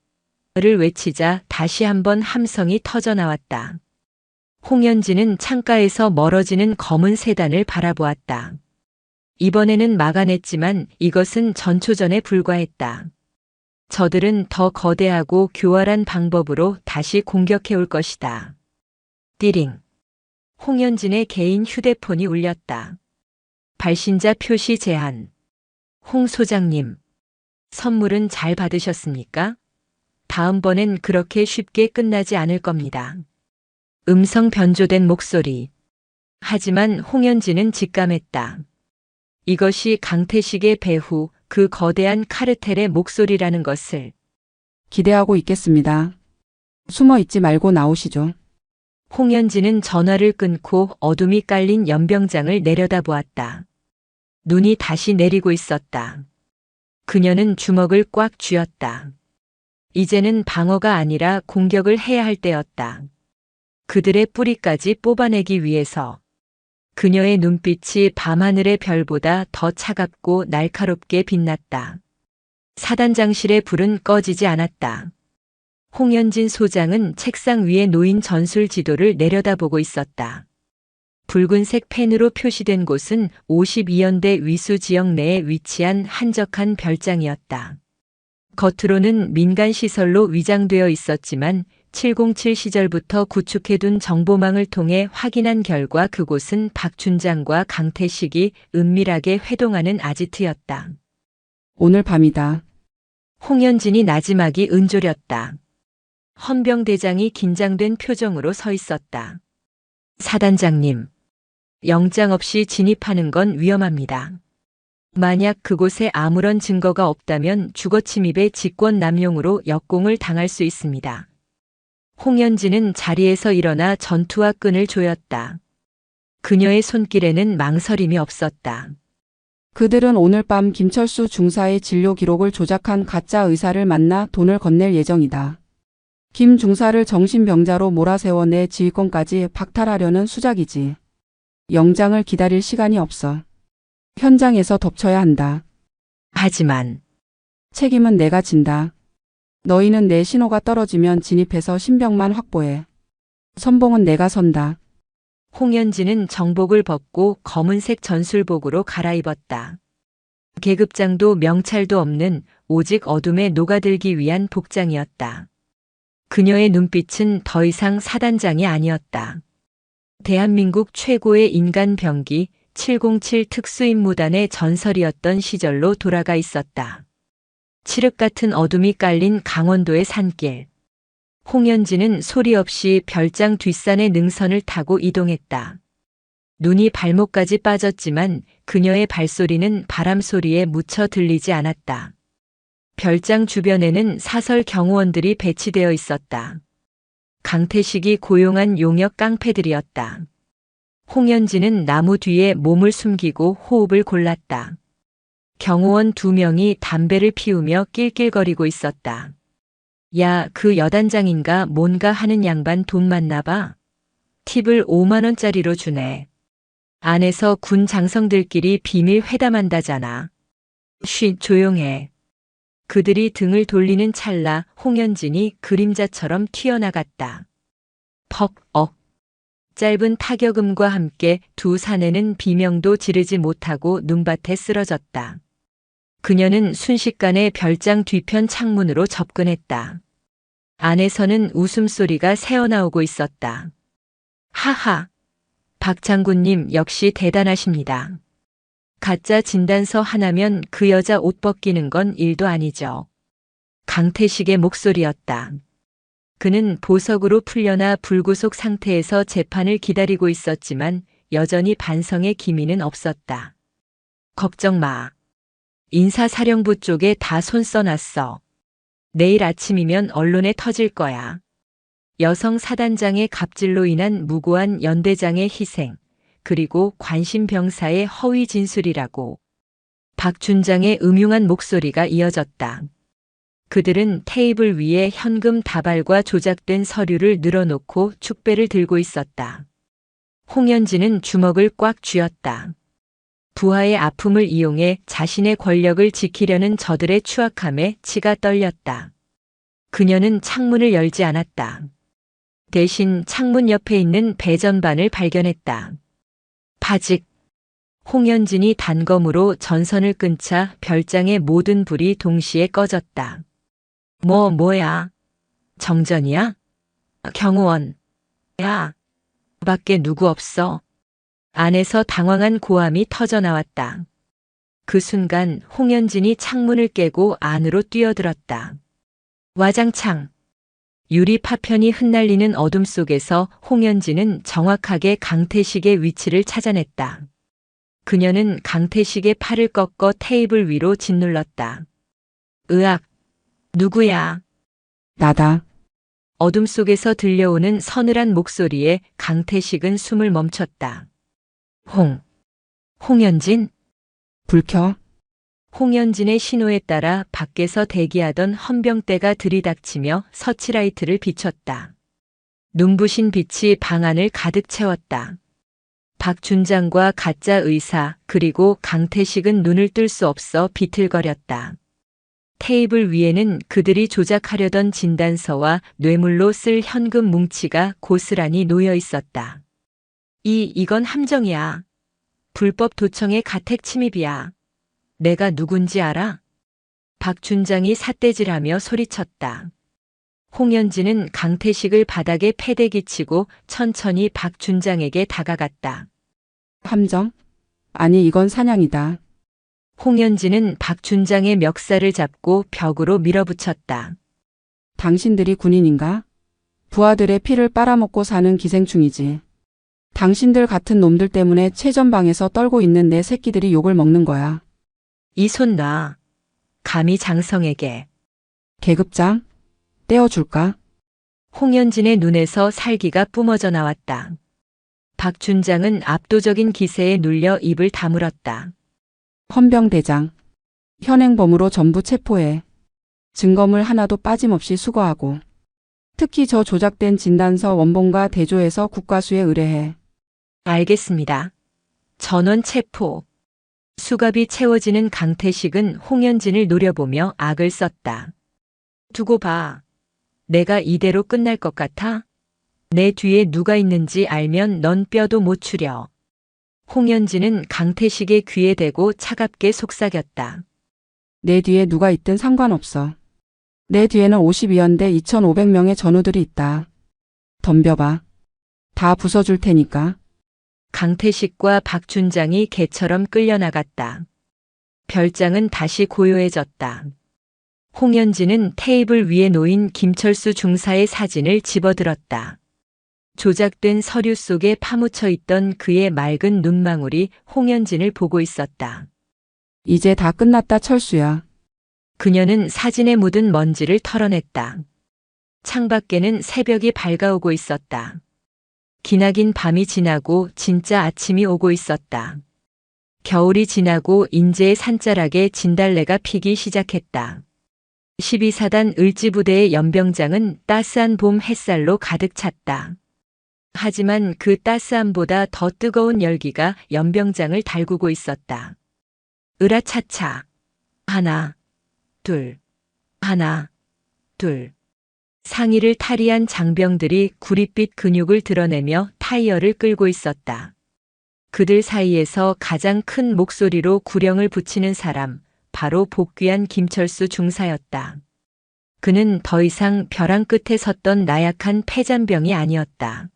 외치자 다시 한번 함성이 터져나왔다. 홍현진은 창가에서 멀어지는 검은 세단을 바라보았다. 이번에는 막아냈지만 이것은 전초전에 불과했다. 저들은 더 거대하고 교활한 방법으로 다시 공격해올 것이다. 띠링. 홍현진의 개인 휴대폰이 울렸다. 발신자 표시 제한. 홍 소장님. 선물은 잘 받으셨습니까? 다음번엔 그렇게 쉽게 끝나지 않을 겁니다. 음성 변조된 목소리. 하지만 홍현진은 직감했다. 이것이 강태식의 배후, 그 거대한 카르텔의 목소리라는 것을. 기대하고 있겠습니다. 숨어 있지 말고 나오시죠. 홍현진은 전화를 끊고 어둠이 깔린 연병장을 내려다보았다. 눈이 다시 내리고 있었다. 그녀는 주먹을 꽉 쥐었다. 이제는 방어가 아니라 공격을 해야 할 때였다. 그들의 뿌리까지 뽑아내기 위해서. 그녀의 눈빛이 밤하늘의 별보다 더 차갑고 날카롭게 빛났다. 사단장실의 불은 꺼지지 않았다. 홍현진 소장은 책상 위에 놓인 전술 지도를 내려다보고 있었다. 붉은색 펜으로 표시된 곳은 52연대 위수 지역 내에 위치한 한적한 별장이었다. 겉으로는 민간시설로 위장되어 있었지만 707 시절부터 구축해둔 정보망을 통해 확인한 결과 그곳은 박춘장과 강태식이 은밀하게 회동하는 아지트였다. 오늘 밤이다. 홍현진이 나지막이 은조렸다. 헌병대장이 긴장된 표정으로 서 있었다. 사단장님, 영장 없이 진입하는 건 위험합니다. 만약 그곳에 아무런 증거가 없다면 주거침입의 직권남용으로 역공을 당할 수 있습니다. 홍현진은 자리에서 일어나 전투화 끈을 조였다. 그녀의 손길에는 망설임이 없었다. 그들은 오늘 밤 김철수 중사의 진료 기록을 조작한 가짜 의사를 만나 돈을 건넬 예정이다. 김 중사를 정신병자로 몰아세워 내 지휘권까지 박탈하려는 수작이지. 영장을 기다릴 시간이 없어. 현장에서 덮쳐야 한다. 하지만 책임은 내가 진다. 너희는 내 신호가 떨어지면 진입해서 신병만 확보해. 선봉은 내가 선다. 홍현진은 정복을 벗고 검은색 전술복으로 갈아입었다. 계급장도 명찰도 없는 오직 어둠에 녹아들기 위한 복장이었다. 그녀의 눈빛은 더 이상 사단장이 아니었다. 대한민국 최고의 인간 병기 707 특수임무단의 전설이었던 시절로 돌아가 있었다. 칠흑 같은 어둠이 깔린 강원도의 산길. 홍현진은 소리 없이 별장 뒷산의 능선을 타고 이동했다. 눈이 발목까지 빠졌지만 그녀의 발소리는 바람 소리에 묻혀 들리지 않았다. 별장 주변에는 사설 경호원들이 배치되어 있었다. 강태식이 고용한 용역 깡패들이었다. 홍현진은 나무 뒤에 몸을 숨기고 호흡을 골랐다. 경호원 2명이 담배를 피우며 낄낄거리고 있었다. 야, 그 여단장인가 뭔가 하는 양반 돈 많나 봐. 팁을 5만 원짜리로 주네. 안에서 군 장성들끼리 비밀 회담한다잖아. 쉿, 조용해. 그들이 등을 돌리는 찰나 홍현진이 그림자처럼 튀어나갔다. 퍽, 짧은 타격음과 함께 두 사내는 비명도 지르지 못하고 눈밭에 쓰러졌다. 그녀는 순식간에 별장 뒤편 창문으로 접근했다. 안에서는 웃음소리가 새어나오고 있었다. 하하, 박 장군님 역시 대단하십니다. 가짜 진단서 하나면 그 여자 옷 벗기는 건 일도 아니죠. 강태식의 목소리였다. 그는 보석으로 풀려나 불구속 상태에서 재판을 기다리고 있었지만 여전히 반성의 기미는 없었다. 걱정 마. 인사사령부 쪽에 다 손 써놨어. 내일 아침이면 언론에 터질 거야. 여성 사단장의 갑질로 인한 무고한 연대장의 희생, 그리고 관심병사의 허위 진술이라고. 박 준장의 음흉한 목소리가 이어졌다. 그들은 테이블 위에 현금 다발과 조작된 서류를 늘어놓고 축배를 들고 있었다. 홍현진은 주먹을 꽉 쥐었다. 부하의 아픔을 이용해 자신의 권력을 지키려는 저들의 추악함에 치가 떨렸다. 그녀는 창문을 열지 않았다. 대신 창문 옆에 있는 배전반을 발견했다. 파직. 홍현진이 단검으로 전선을 끊자 별장의 모든 불이 동시에 꺼졌다. 뭐야? 정전이야? 경호원. 야, 밖에 누구 없어? 안에서 당황한 고함이 터져나왔다. 그 순간 홍현진이 창문을 깨고 안으로 뛰어들었다. 와장창. 유리 파편이 흩날리는 어둠 속에서 홍현진은 정확하게 강태식의 위치를 찾아냈다. 그녀는 강태식의 팔을 꺾어 테이블 위로 짓눌렀다. 으악! 누구야? 나다. 어둠 속에서 들려오는 서늘한 목소리에 강태식은 숨을 멈췄다. 홍현진? 불 켜. 홍현진의 신호에 따라 밖에서 대기하던 헌병대가 들이닥치며 서치라이트를 비췄다. 눈부신 빛이 방 안을 가득 채웠다. 박 준장과 가짜 의사 그리고 강태식은 눈을 뜰 수 없어 비틀거렸다. 테이블 위에는 그들이 조작하려던 진단서와 뇌물로 쓸 현금 뭉치가 고스란히 놓여 있었다. 이건 함정이야. 불법 도청의 가택 침입이야. 내가 누군지 알아? 박 준장이 삿대질하며 소리쳤다. 홍현진은 강태식을 바닥에 패대기치고 천천히 박 준장에게 다가갔다. 함정? 아니, 이건 사냥이다. 홍현진은 박 준장의 멱살을 잡고 벽으로 밀어붙였다. 당신들이 군인인가? 부하들의 피를 빨아먹고 사는 기생충이지. 당신들 같은 놈들 때문에 최전방에서 떨고 있는 내 새끼들이 욕을 먹는 거야. 이 손 놔. 감히 장성에게. 계급장? 떼어줄까? 홍현진의 눈에서 살기가 뿜어져 나왔다. 박 준장은 압도적인 기세에 눌려 입을 다물었다. 헌병대장. 현행범으로 전부 체포해. 증거물 하나도 빠짐없이 수거하고. 특히 저 조작된 진단서 원본과 대조해서 국과수에 의뢰해. 알겠습니다. 전원 체포. 수갑이 채워지는 강태식은 홍현진을 노려보며 악을 썼다. 두고 봐. 내가 이대로 끝날 것 같아? 내 뒤에 누가 있는지 알면 넌 뼈도 못 추려. 홍현진은 강태식의 귀에 대고 차갑게 속삭였다. 내 뒤에 누가 있든 상관없어. 내 뒤에는 52연대 2,500명의 전우들이 있다. 덤벼봐. 다 부숴줄 테니까. 강태식과 박준장이 개처럼 끌려나갔다. 별장은 다시 고요해졌다. 홍현진은 테이블 위에 놓인 김철수 중사의 사진을 집어들었다. 조작된 서류 속에 파묻혀 있던 그의 맑은 눈망울이 홍현진을 보고 있었다. 이제 다 끝났다, 철수야. 그녀는 사진에 묻은 먼지를 털어냈다. 창밖에는 새벽이 밝아오고 있었다. 기나긴 밤이 지나고 진짜 아침이 오고 있었다. 겨울이 지나고 인제의 산자락에 진달래가 피기 시작했다. 12사단 을지부대의 연병장은 따스한 봄 햇살로 가득 찼다. 하지만 그 따스함보다 더 뜨거운 열기가 연병장을 달구고 있었다. 으라차차. 하나, 둘, 하나, 둘. 상의를 탈의한 장병들이 구릿빛 근육을 드러내며 타이어를 끌고 있었다. 그들 사이에서 가장 큰 목소리로 구령을 붙이는 사람, 바로 복귀한 김철수 중사였다. 그는 더 이상 벼랑 끝에 섰던 나약한 폐잔병이 아니었다.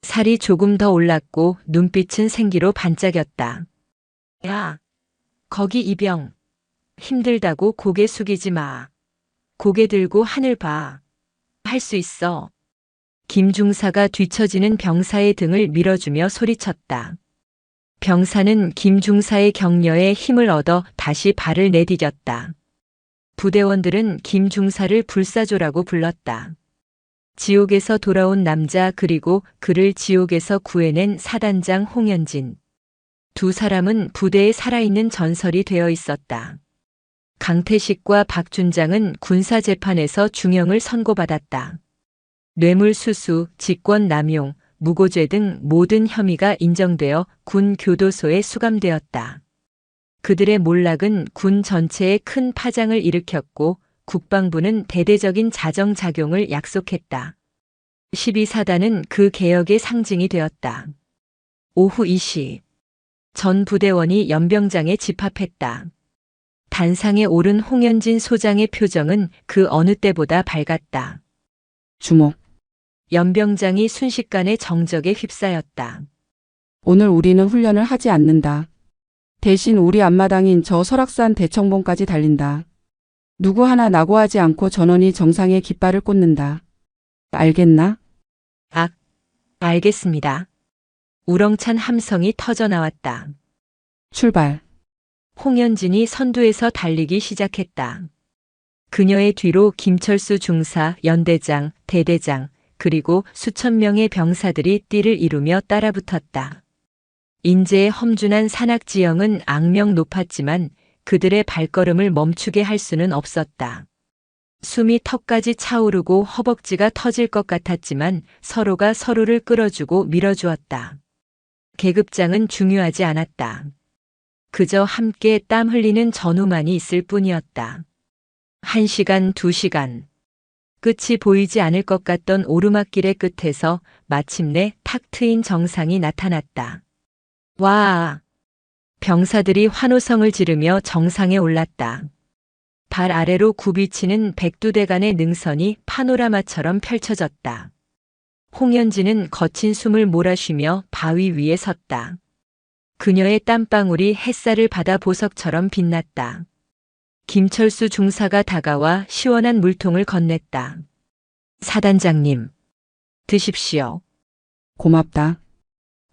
살이 조금 더 올랐고 눈빛은 생기로 반짝였다. 야, 거기 이병. 힘들다고 고개 숙이지 마. 고개 들고 하늘 봐. 할 수 있어. 김 중사가 뒤처지는 병사의 등을 밀어주며 소리쳤다. 병사는 김 중사의 격려에 힘을 얻어 다시 발을 내디뎠다. 부대원들은 김 중사를 불사조라고 불렀다. 지옥에서 돌아온 남자 그리고 그를 지옥에서 구해낸 사단장 홍현진. 두 사람은 부대에 살아있는 전설이 되어 있었다. 강태식과 박준장은 군사재판에서 중형을 선고받았다. 뇌물수수, 직권남용, 무고죄 등 모든 혐의가 인정되어 군 교도소에 수감되었다. 그들의 몰락은 군 전체에 큰 파장을 일으켰고 국방부는 대대적인 자정작용을 약속했다. 12사단은 그 개혁의 상징이 되었다. 오후 2시. 전 부대원이 연병장에 집합했다. 단상에 오른 홍현진 소장의 표정은 그 어느 때보다 밝았다. 주목. 연병장이 순식간에 정적에 휩싸였다. 오늘 우리는 훈련을 하지 않는다. 대신 우리 앞마당인 저 설악산 대청봉까지 달린다. 누구 하나 낙오하지 않고 전원이 정상에 깃발을 꽂는다. 알겠나? 알겠습니다. 우렁찬 함성이 터져 나왔다. 출발. 홍현진이 선두에서 달리기 시작했다. 그녀의 뒤로 김철수 중사, 연대장, 대대장, 그리고 수천 명의 병사들이 띠를 이루며 따라붙었다. 인제의 험준한 산악지형은 악명 높았지만 그들의 발걸음을 멈추게 할 수는 없었다. 숨이 턱까지 차오르고 허벅지가 터질 것 같았지만 서로가 서로를 끌어주고 밀어주었다. 계급장은 중요하지 않았다. 그저 함께 땀 흘리는 전우만이 있을 뿐이었다. 1시간, 2시간. 끝이 보이지 않을 것 같던 오르막길의 끝에서 마침내 탁 트인 정상이 나타났다. 와! 병사들이 환호성을 지르며 정상에 올랐다. 발 아래로 굽이치는 백두대간의 능선이 파노라마처럼 펼쳐졌다. 홍현진은 거친 숨을 몰아쉬며 바위 위에 섰다. 그녀의 땀방울이 햇살을 받아 보석처럼 빛났다. 김철수 중사가 다가와 시원한 물통을 건넸다. 사단장님, 드십시오. 고맙다.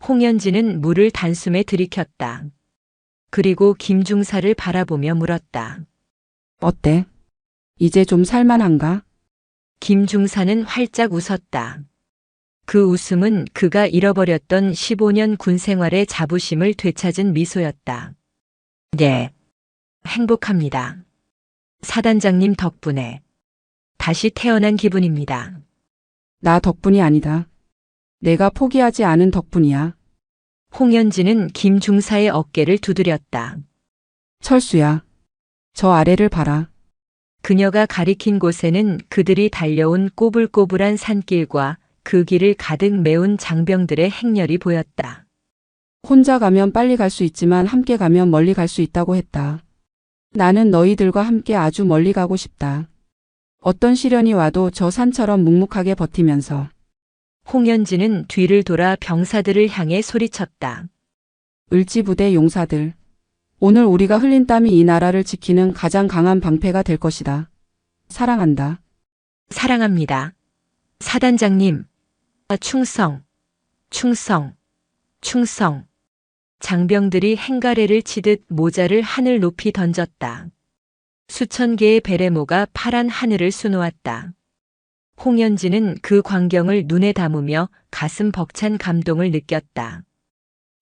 홍현진은 물을 단숨에 들이켰다. 그리고 김 중사를 바라보며 물었다. 어때? 이제 좀 살만한가? 김 중사는 활짝 웃었다. 그 웃음은 그가 잃어버렸던 15년 군 생활의 자부심을 되찾은 미소였다. 네, 행복합니다. 사단장님 덕분에 다시 태어난 기분입니다. 나 덕분이 아니다. 내가 포기하지 않은 덕분이야. 홍현진은 김 중사의 어깨를 두드렸다. 철수야. 저 아래를 봐라. 그녀가 가리킨 곳에는 그들이 달려온 꼬불꼬불한 산길과 그 길을 가득 메운 장병들의 행렬이 보였다. 혼자 가면 빨리 갈 수 있지만 함께 가면 멀리 갈 수 있다고 했다. 나는 너희들과 함께 아주 멀리 가고 싶다. 어떤 시련이 와도 저 산처럼 묵묵하게 버티면서. 홍현진은 뒤를 돌아 병사들을 향해 소리쳤다. 을지부대 용사들. 오늘 우리가 흘린 땀이 이 나라를 지키는 가장 강한 방패가 될 것이다. 사랑한다. 사랑합니다. 사단장님. 충성, 충성, 충성. 장병들이 행가래를 치듯 모자를 하늘 높이 던졌다. 수천 개의 베레모가 파란 하늘을 수놓았다. 홍연진은 그 광경을 눈에 담으며 가슴 벅찬 감동을 느꼈다.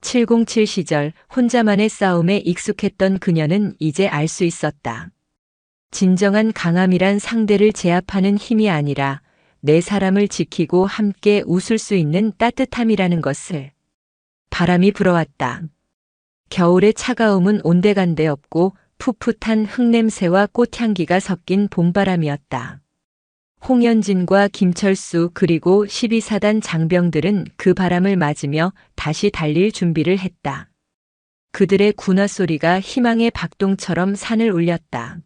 707 시절 혼자만의 싸움에 익숙했던 그녀는 이제 알 수 있었다. 진정한 강함이란 상대를 제압하는 힘이 아니라 내 사람을 지키고 함께 웃을 수 있는 따뜻함이라는 것을. 바람이 불어왔다. 겨울의 차가움은 온데간데 없고 풋풋한 흙냄새와 꽃향기가 섞인 봄바람이었다. 홍연진과 김철수 그리고 12사단 장병들은 그 바람을 맞으며 다시 달릴 준비를 했다. 그들의 군화 소리가 희망의 박동처럼 산을 울렸다.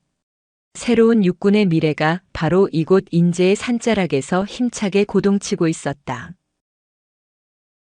새로운 육군의 미래가 바로 이곳 인제의 산자락에서 힘차게 고동치고 있었다.